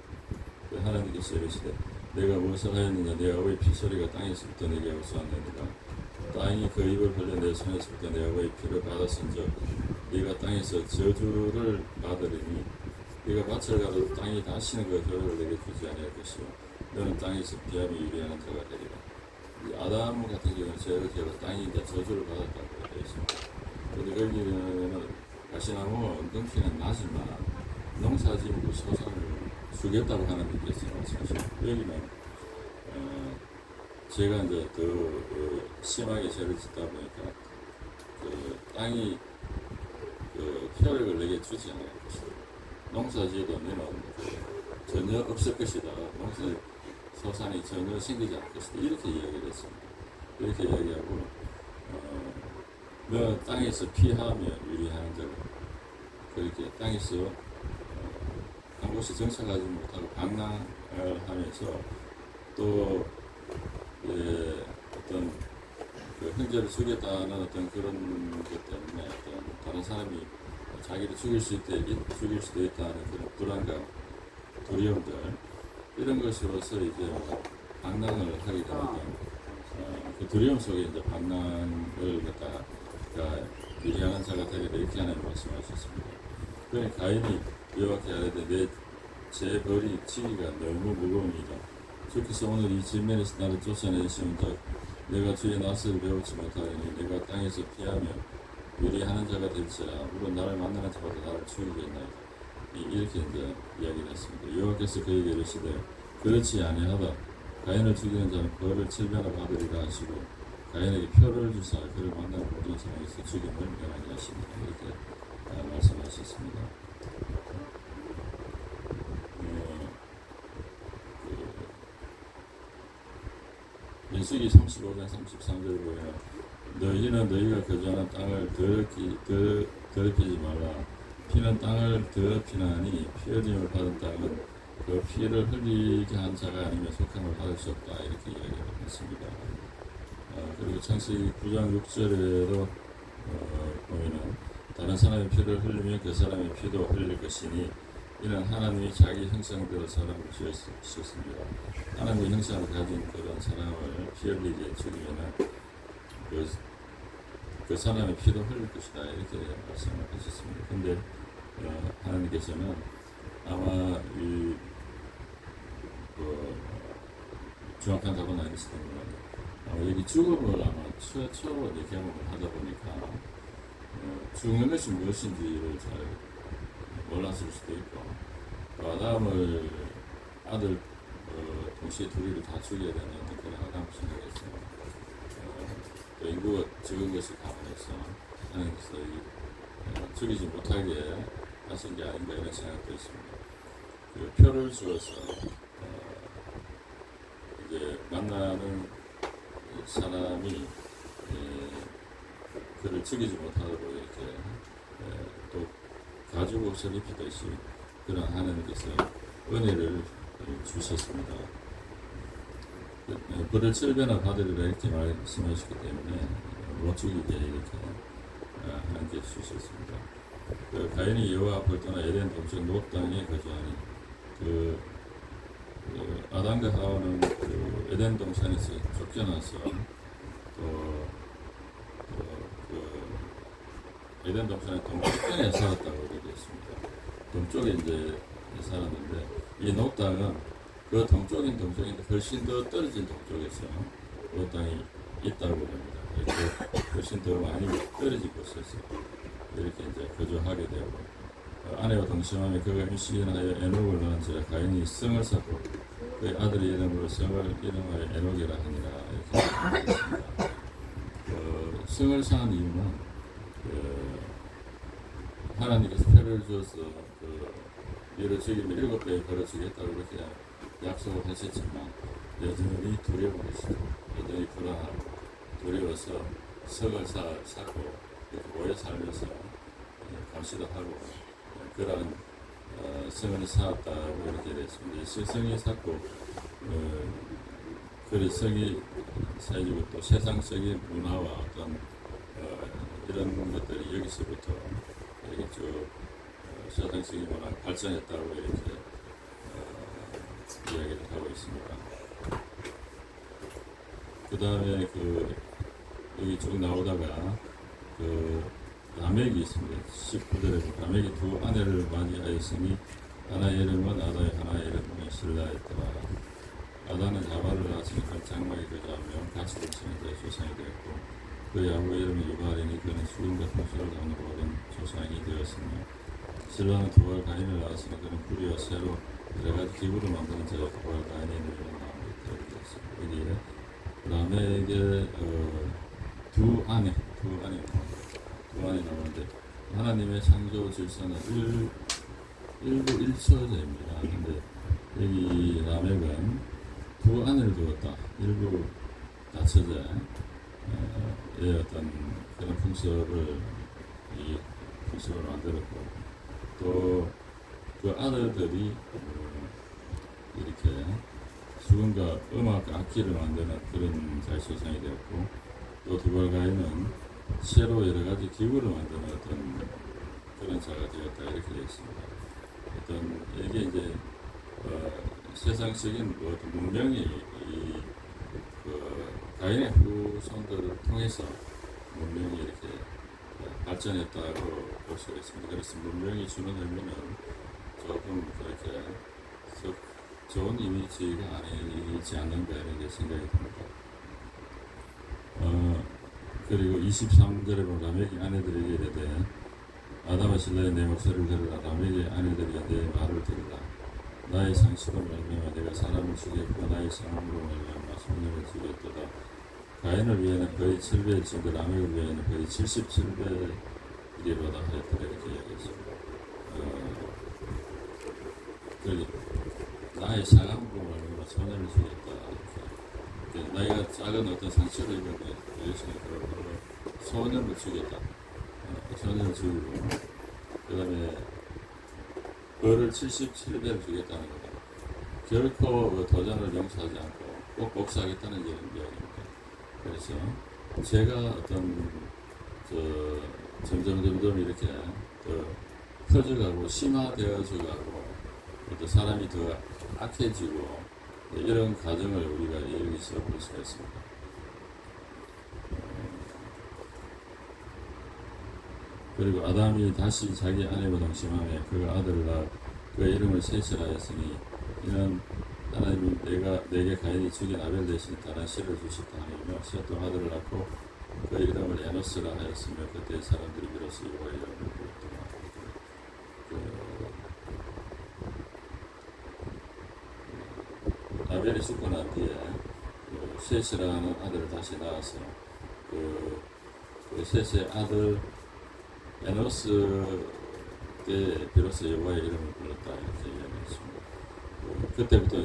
하나님께서 이르시되 내가 무엇을 하였느냐 내 아우의 피소리가 땅에서부터 내게 호소하느니라 땅이 그 입을 벌려 내 손에서부터 내 아우의 피를 받았은즉 네가 땅에서 저주를 받으리니 네가 밭을 가도 땅이 다시는 그 효력을 내게 주지 아니할 것이요 너는 땅에서 비하며 유리하는 자가 되리라. 아담 같은 경우는 죄를 지어서 땅이 이제 저주를 받았다고 되어 있습니다. 그런데 여기는 가시나무 엉덩이는 나지만 농사짓고 소산을 주겠다고 하나님께서 말씀하십니다. 여기는 제가 이제 더 심하게 죄를 짓다 보니까 그 땅이 그 효력을 내게 주지 않을 것이다. 농사지어도 너는 전혀 없을 것이다. 소산이 전혀 생기지 않을 것이다. 이렇게 이야기를 했습니다. 이렇게 이야기하고 너 땅에서 피하며 유리하는 자가 그렇게 땅에서 한 곳에 정착하지 못하고 방랑을 하면서 또 어떤 그 형제를 죽였다는 어떤 그런 것 때문에 어떤 다른 사람이 자기를 죽일 수도 있다는 그런 불안감, 두려움들 이런 것으로서 이제 방랑을 하게 되니까 그 두려움 속에 이제 방랑을 갖다가 유리하는 자가 되게 돼 이렇게 하나님 말씀하셨습니다. 그러니 가인이 여호와께 아뢰되 내 죄벌이 지기가 너무 무거우니라. 주께서 오늘 이 질면에서 나를 쫓아내시면서 내가 주의 낯을 배우지 못하리니 내가 땅에서 피하며 유리하는 자가 될지라 물론 나를 만나는 자마다 나를 죽이겠나이다. 이렇게 이제 이야기를 했습니다. 여호와께서 그에게 이르시되 그렇지 아니하다. 가인을 죽이는 자는 벌을 7배나 받으리라 하시고 가인에게 표를 주사 그를 만나는 모든 사람에서 죽임을 명하게 하십니다. 이렇게 말씀하셨습니다. 민수기 35장 33절을 보면 너희는 너희가 거주하는 땅을 더럽히지 말라. 피는 땅을 더럽히나니 피 흘림을 받은 땅은 그 피를 흘리게 한 자가 아니면 속함을 받을 수 없다. 이렇게 이야기를 했습니다. 그리고 창세기 9장 6절에도 보면은 다른 사람의 피를 흘리면 그 사람의 피도 흘릴 것이니 이는 하나님이 자기 형상대로 사람을 지으셨습니다. 하나님의 형상을 가진 그런 사람을 피 흘리게 죽이면은 그 사람의 피도 흘릴 것이다. 이렇게 말씀을 하셨습니다. 근데 하나님께서는 아마 정확한 답은 아니실 겁니다. 여기 죽음을 아마 최초로 경험을 하다 보니까 죽는 것이 무엇인지를 잘 몰랐을 수도 있고 아담을 아들 동시에 둘이를 다 죽여야 되는 그런 아담 생각에서 또 인구가 적은 것을 감안해서 하나님께서 죽이지 못하게 하신 게 아닌가 이런 생각도 있습니다. 그 표를 주어서 이제 만나는 사람이 그를 죽이지 못하도록 이렇게 또 가지고 설립히듯이 그런 하나님께서 은혜를 주셨습니다. 벌을 7배나 받으리라 이렇게 말씀하셨기 때문에 못 죽이게 이렇게 하나님께 주셨습니다. 그 가인이 여호와 앞을 떠나 에덴 동쪽 노 땅에 거주하니 아담과 하와는 그 에덴 동산에서 쫓겨나서 에덴 동산의 동쪽에 살았다고 얘기했습니다. 동쪽에 이제 살았는데 이 노 땅은 그 동쪽인데 훨씬 더 떨어진 동쪽에서 그 땅이 있다고 합니다. 이렇게 훨씬 더 많이 떨어진 곳에서 이렇게 이제 거주하게 되고 아내와 동침하며 그가 임신하여 에녹을 낳은지라 가인이 성을 쌓고 그의 아들의 이름으로 성을 이름하여 에녹이라 하니라. 이렇게 말했습니다. 성을 쌓은 이유는 하나님께서 표를 주어서 이를 죽이면 7배 벌어주겠다고 그렇게 약속을 하셨지만 여전히 두려워하시고 여전히 불안하고 두려워서 성을 쌓고 이렇게 모여 살면서 감시도 하고 그러한 성을 쌓았다고 이렇게 됐습니다. 성이 쌓고 그 성이 쌓이고 또 세상적인 문화와 어떤 이런 것들이 여기서부터 이렇게 쭉 세상적인 문화가 발전했다고 이렇게 이야기를 하고 있습니다. 그 다음에 여기 쭉 나오다가 라멕이 있습니다. 19절에 라멕이 두 아내를 맞이하였으니 하나의 이름은 아다의 하나의 이름은 실라였더라. 아다는 야발을 낳았으니 그 장막에 거주하며 가축을 치는 자의 조상이 되었고 그 야후 이름은 유발이니 그는 수금과 풍수를 담으로 얻은 조상이 되었으며 실라는 두발 가인을 낳았으니 그는 뿌리와 새로 여러가지 기구를 만드는 자의 두발 가인의 이름을 나오게 되었습니다. 여기에 라멕의 두 아내 나오는데 하나님의 창조 질서는 일부 일처제입니다. 근데 여기 라멕은 두 아내를 두었다. 일부 다처제의 어떤 그런 풍습을 만들었고 또 그 아들들이 이렇게 수금과 음악 악기를 만드는 그런 자의 조상이 되었고 또 두발가인은 새로 여러 가지 기구를 만드는 어떤 그런 자가 되었다 이렇게 되어 있습니다. 어떤 이게 이제 세상적인 어떤 문명이 가인의 후손들을 통해서 문명이 이렇게 발전했다고 볼 수가 있습니다. 그래서 문명이 주는 의미는 조금 그렇게 좋은 이미지가 아니지 않는가 이런 생각이 듭니다. 그리고 23절에 보면 라멕이 아내들에게 이르되 아담과 신라의 내 목소리를 들으라. 라멕의 아내들이 내 말을 들으라. 나의 상식으로 말미암아 내가 사람을 죽였고 나의 상함으로 말미암아 소년을 죽였도다. 가인을 위해는 거의 7배의 증거, 라멕을 위해는 거의 77배이리로다 하였더라. 이렇게 이야기했습니다. 나의 상함으로 말미암아 소년을 죽였다. 이렇게. 나이가 작은 어떤 상처를 입었네. 예수님 그러고 소년을 죽였다. 소년을 죽이고 그 다음에 벌을 77배를 주겠다는 거다. 결코 그 도전을 용서하지 않고 꼭 복수하겠다는 이야기입니다. 그래서 제가 어떤 점점 이렇게 더 커져가고 심화되어져가고 또 사람이 더 악해지고 이런 과정을 우리가 여기서 볼 수가 있습니다. 그리고 아담이 다시 자기 아내와 동침하며 그가 아들을 낳아 그의 이름을 셋이라 하였으니 이는 하나님이 내게 가인이 죽인 아벨 대신 다른 씨를 주셨다 하며 셋도 아들을 낳고 그의 이름을 에노스라 하였으며 그때 사람들이 비로소 여호와의 이름을 부르더라. 아벨이 죽고 난 뒤에 셋이라는 아들을 다시 낳아서 그 셋의 아들 에노스 때 비로소 여호와의 이름을 불렀다 이렇게 이야기했습니다. 그때부터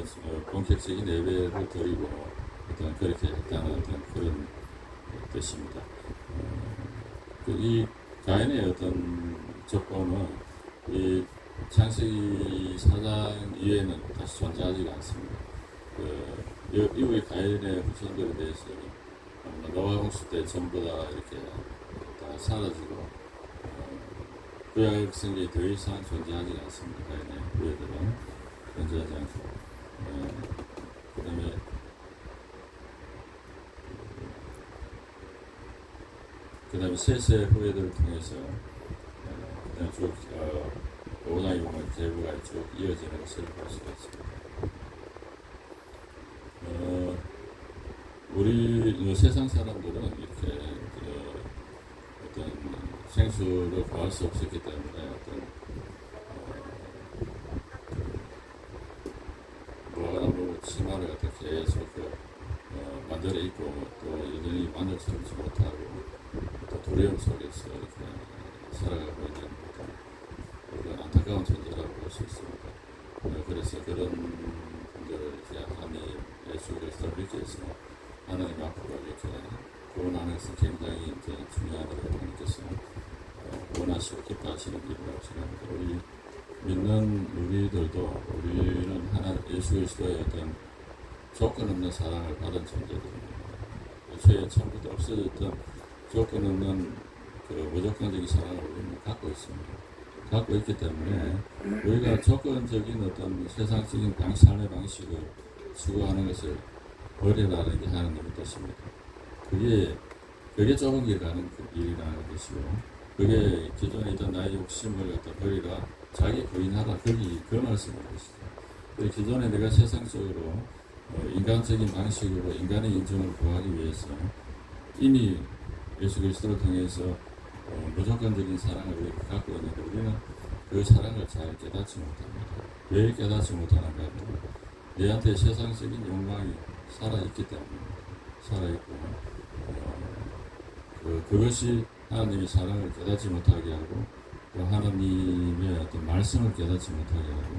본격적인 예배를 드리고 어떤 그렇게 했다는 어떤 그런 뜻입니다. 이 가인의 어떤 조건은 이 창세기 4장 이외에는 다시 존재하지가 않습니다. 이후에 가인의 후손들에 대해서 노아 홍수 때 전부 다 이렇게 다 사라지고 구약 성경에 더 이상 존재하지 않습니다. 가인의 후예들은 존재하지 않고 그 다음에 셋의 후예들을 통해서 그다음에 쭉 5장에 보면 제부가 쭉 이어지는 것을 볼 수가 있습니다. 우리 세상 사람들은 이렇게 어떤 생수를 구할 수 없었기 때문에 어떤 뭐 치마를 갖다 계속 만들어 입고 또 여전히 만족스럽지 못하고 또 두려움 속에서 이렇게 살아가고 있는 그런 안타까운 존재라고 볼 수 있습니다. 그래서 그런 분들을 이제 하나님 예수 그리스도를 믿기 위해서 하나님 앞으로 이렇게 구원하는 것은 굉장히 이제 중요하다고 하나님께서 원하시고 기뻐하시는 일이라고 생각합니다. 우리 믿는 우리들도 우리는 예수 그리스도의 어떤 조건 없는 사랑을 받은 존재들입니다. 애초에 처음부터 없어졌던 조건 없는 그 무조건적인 사랑을 우리는 갖고 있습니다. 갖고 있기 때문에 우리가 조건적인 어떤 세상적인 삶의 방식을 추구하는 것을 버리라는 게 하나님의 뜻입니다. 그게 좁은 길 가는 일이라는 것이고, 그게 기존에 있던 나의 욕심을 갖다 버리라, 자기 부인하라, 그 말씀인 것이죠. 기존에 내가 세상적으로 인간적인 방식으로 인간의 인정을 구하기 위해서 이미 예수 그리스도를 통해서 무조건적인 사랑을 우리가 갖고 있는데 우리는 그 사랑을 잘 깨닫지 못합니다. 왜 깨닫지 못하는가 하면 내한테 세상적인 욕망이 살아있기 때문입니다. 살아있고 그것이 하나님의 사랑을 깨닫지 못하게 하고 또 하나님의 어떤 말씀을 깨닫지 못하게 하고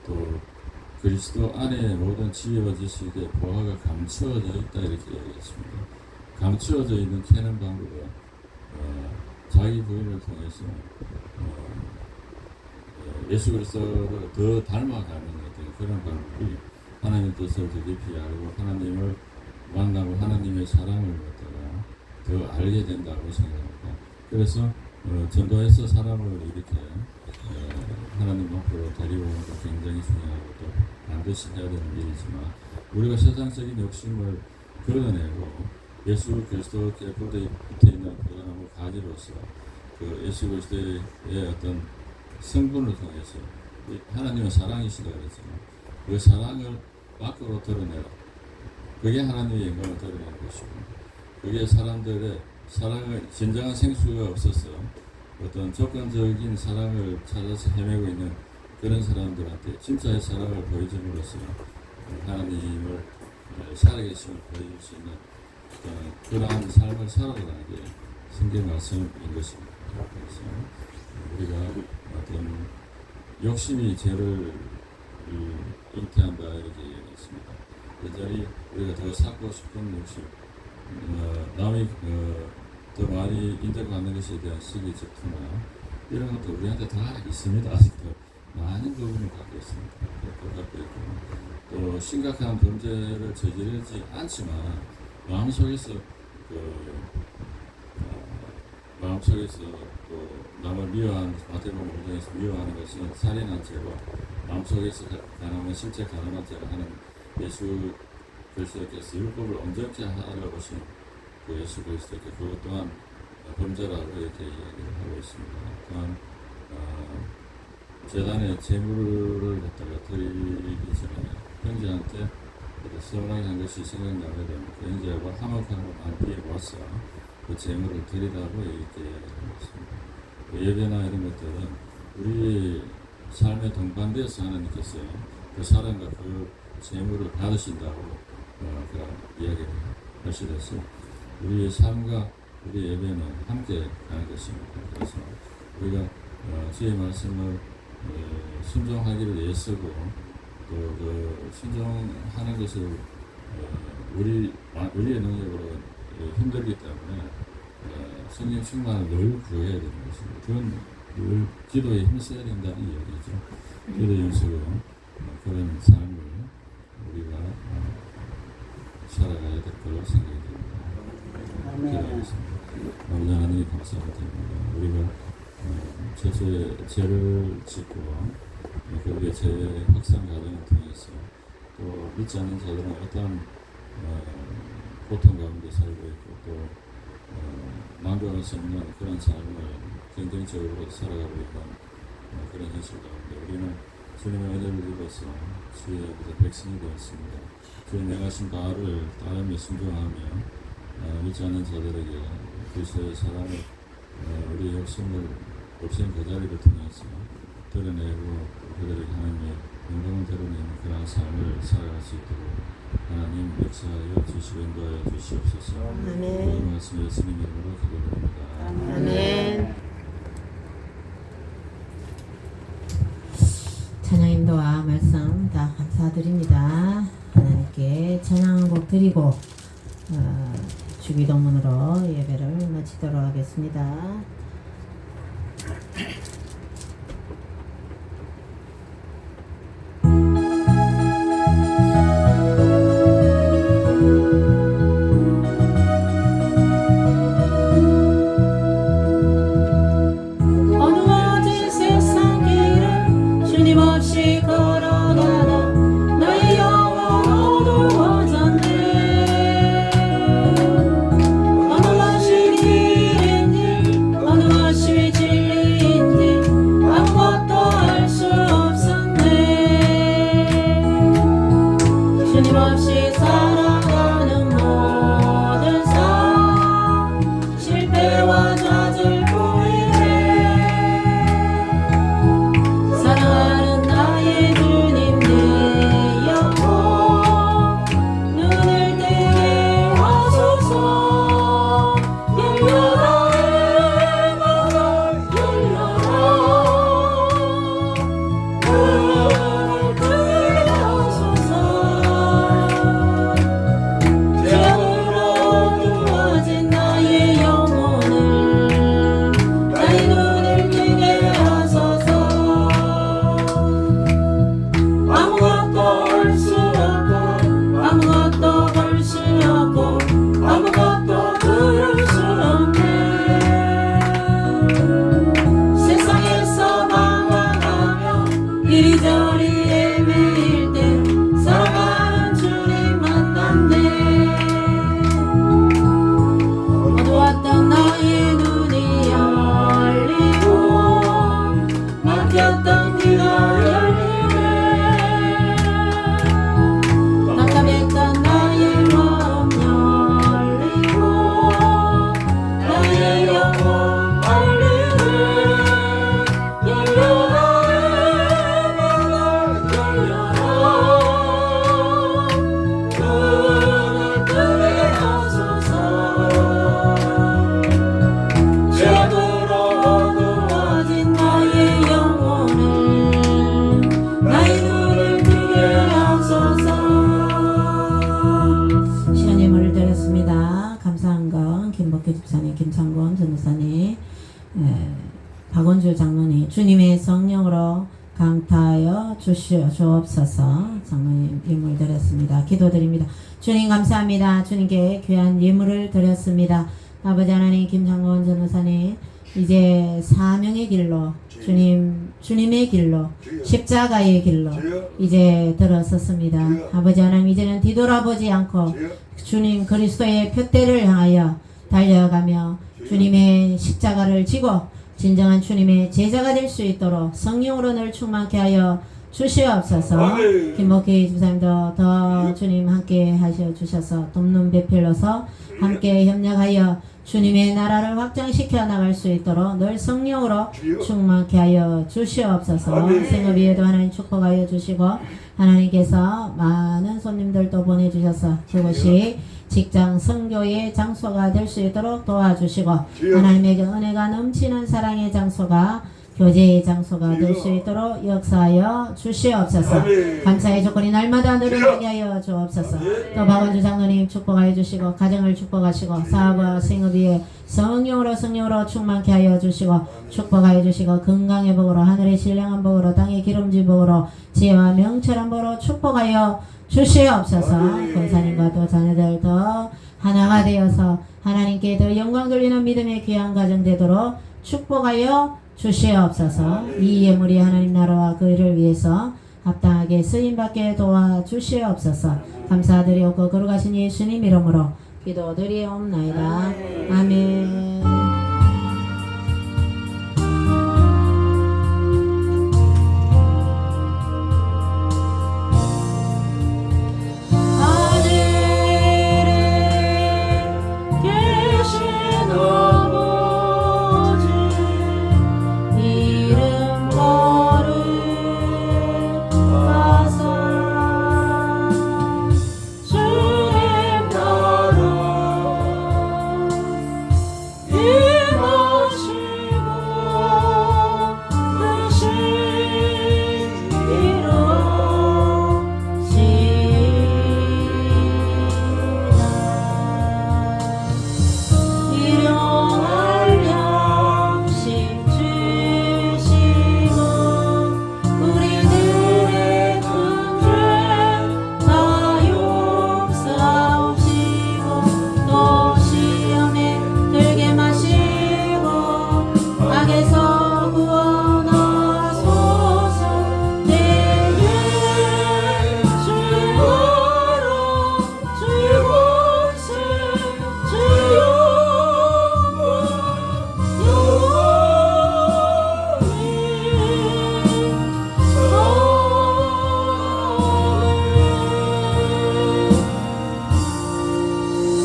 또 그리스도 안에 모든 지혜와 지식의 보화가 감추어져 있다 이렇게 얘기했습니다. 감추어져 있는 캐는 방법은 자기 부인을 통해서 예수 그리스도를 더 닮아가는 어떤 그런 방법이 하나님의 뜻을 더 깊이 알고 하나님을 만나고 하나님의 사랑을 갖다가 더 알게 된다고 생각합니다. 그래서 전도해서 사람을 이렇게 하나님 앞으로 데리고 오는 게 굉장히 중요하고 또 반드시 해야 되는 일이지만 우리가 세상적인 욕심을 걸어내고 예수 그리스도께 붙어있는 포도나무 가지로서 그 예수 그리스도의 어떤 성분을 통해서 하나님은 사랑이시다 그랬잖아요. 그 사랑을 밖으로 드러내라. 그게 하나님의 영광을 드러내는 것이고 그게 사람들의 사랑을 진정한 생수가 없어서 어떤 조건적인 사랑을 찾아서 헤매고 있는 그런 사람들한테 진짜의 사랑을 보여줌으로써 하나님을 살아계심을 보여줄 수 있는 그러한 삶을 살아가는 게 성경 말씀인 것입니다. 그래서 우리가 어떤 욕심이 죄를 잉태한다 이렇게 얘기했습니다. 여전히 우리가 더 쌓고 싶은 욕심, 남이 더 많이 인정받는 것에 대한 시기 질투나 이런 것도 우리한테 다 있습니다. 아직도 많은 부분을 갖고 있습니다. 갖고 있고 또 심각한 범죄를 저지르지 않지만 마음속에서 마음속에서 또 남을 미워하는 마태복음 5장에서 미워하는 것은 살인한 죄고 마음속에서 가늠한 실제 가늠한 죄를 하는 예수 그리스도께서 율법을 온전케 하러 오신 그 예수 그리스도께 그것 또한 범죄라고 이렇게 이야기를 하고 있습니다. 또한 재단에 재물을 갖다가 드리기 전에 형제한테 서운하게 한 것이 생각나게 되면 그 형제하고 화목하고 난 뒤에 와서 그 재물을 드리라고 이렇게 이야기하고 있습니다. 그 예배나 이런 것들은 우리 삶의 동반되어서 하나님께서 그 사람과 그 재물을 받으신다고 그런 이야기를 하시듯이 우리의 삶과 우리 예배는 함께 가는 것입니다. 그래서 우리가 주의 말씀을 순종하기를 애쓰고 또 그 순종하는 것을 우리의 능력으로 힘들기 때문에 성령 충만을 늘 구해야 되는 것입니다. 그건 늘 기도에 힘써야 된다는 이야기죠. 기도 연습으로 그런 삶을 우리가 살아가야 될 거라고 생각이 됩니다. 기도하겠습니다. 아버지 하나님 감사드립니다. 우리가 죄를 짓고 그리고 죄의 확산 과정을 통해서 또 믿지 않는 자들은 어떠한 고통 가운데 살고 있고 또 만족할 수 없는 그런 삶을 긍정적으로 살아가고 있는 그런 현실 가운데 우리는 주님의 은혜를 입어서 주의 백성이 되었습니다. 주의 명하신 바를 따르며 순종하며 믿지 않는 자들에게 그리스도의 사랑을 우리의 욕심을 없앤 그 자리를 통해서 드러내고 그들에게 하나님의 영광을 드러내는 그런 삶을 살아갈 수 있도록 하나님 역사하여 주시고 인도하여 주시옵소서. 모든 말씀 예수님 이름으로 기도드립니다. 아멘. 찬양 인도와 말씀 다 감사드립니다. 하나님께 찬양 한 곡 드리고 주기도문으로 예배를 마치도록 하겠습니다. 어두워진 세상 길을 주님 없이 걸어가다 나의 영혼 어두워졌네. 어느 것이 길인지 어느 드렸습니다. 감사한 건 김복희 집사님, 김창곤 전도사님, 박원주 장로님, 주님의 성령으로 강타하여 주옵소서. 장로님 예물 드렸습니다. 기도드립니다. 주님 감사합니다. 주님께 귀한 예물을 드렸습니다. 아버지 하나님, 김창곤 전도사님 이제 사명의 길로, 주님의 길로, 십자가의 길로 이제 들어섰습니다. 아버지 하나님, 이제는 뒤돌아보지 않고 주님 그리스도의 표대를 향하여 달려가며 주님의 십자가를 지고 진정한 주님의 제자가 될 수 있도록 성령으로 늘 충만케 하여 주시옵소서. 김복희 집사님도 더 주님 함께 하셔 주셔서 돕는 배필로서 함께 협력하여 주님의 나라를 확장시켜 나갈 수 있도록 늘 성령으로 충만케 하여 주시옵소서. 생업 위에도 하나님 축복하여 주시고 하나님께서 많은 손님들도 보내주셔서 그곳이 직장 선교의 장소가 될 수 있도록 도와주시고 하나님에게 은혜가 넘치는 사랑의 장소가 교제의 장소가 될 수 있도록 역사하여 주시옵소서. 감사의 조건이 날마다 늘어나게 하여 주옵소서. 또 박원주 장로님 축복하여 주시고 가정을 축복하시고 사업과 생업 위에 성령으로 충만케 하여 주시고 축복하여 주시고 건강의 복으로 하늘의 신령한 복으로 땅의 기름진 복으로 지혜와 명철한 복으로 축복하여 주시옵소서. 권사님과 또 자녀들 더 하나가 되어서 하나님께 더 영광 돌리는 믿음의 귀한 가정 되도록 축복하여 주시옵소서. 이 예물이 하나님 나라와 그 일을 위해서 합당하게 쓰임받게 도와주시옵소서. 감사드리옵고 거룩하신 예수님 이름으로 기도드리옵나이다. 아멘.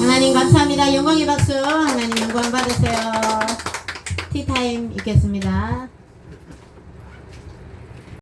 하나님 감사합니다. 영광의 박수. 하나님 영광 받으세요. 티타임 있겠습니다.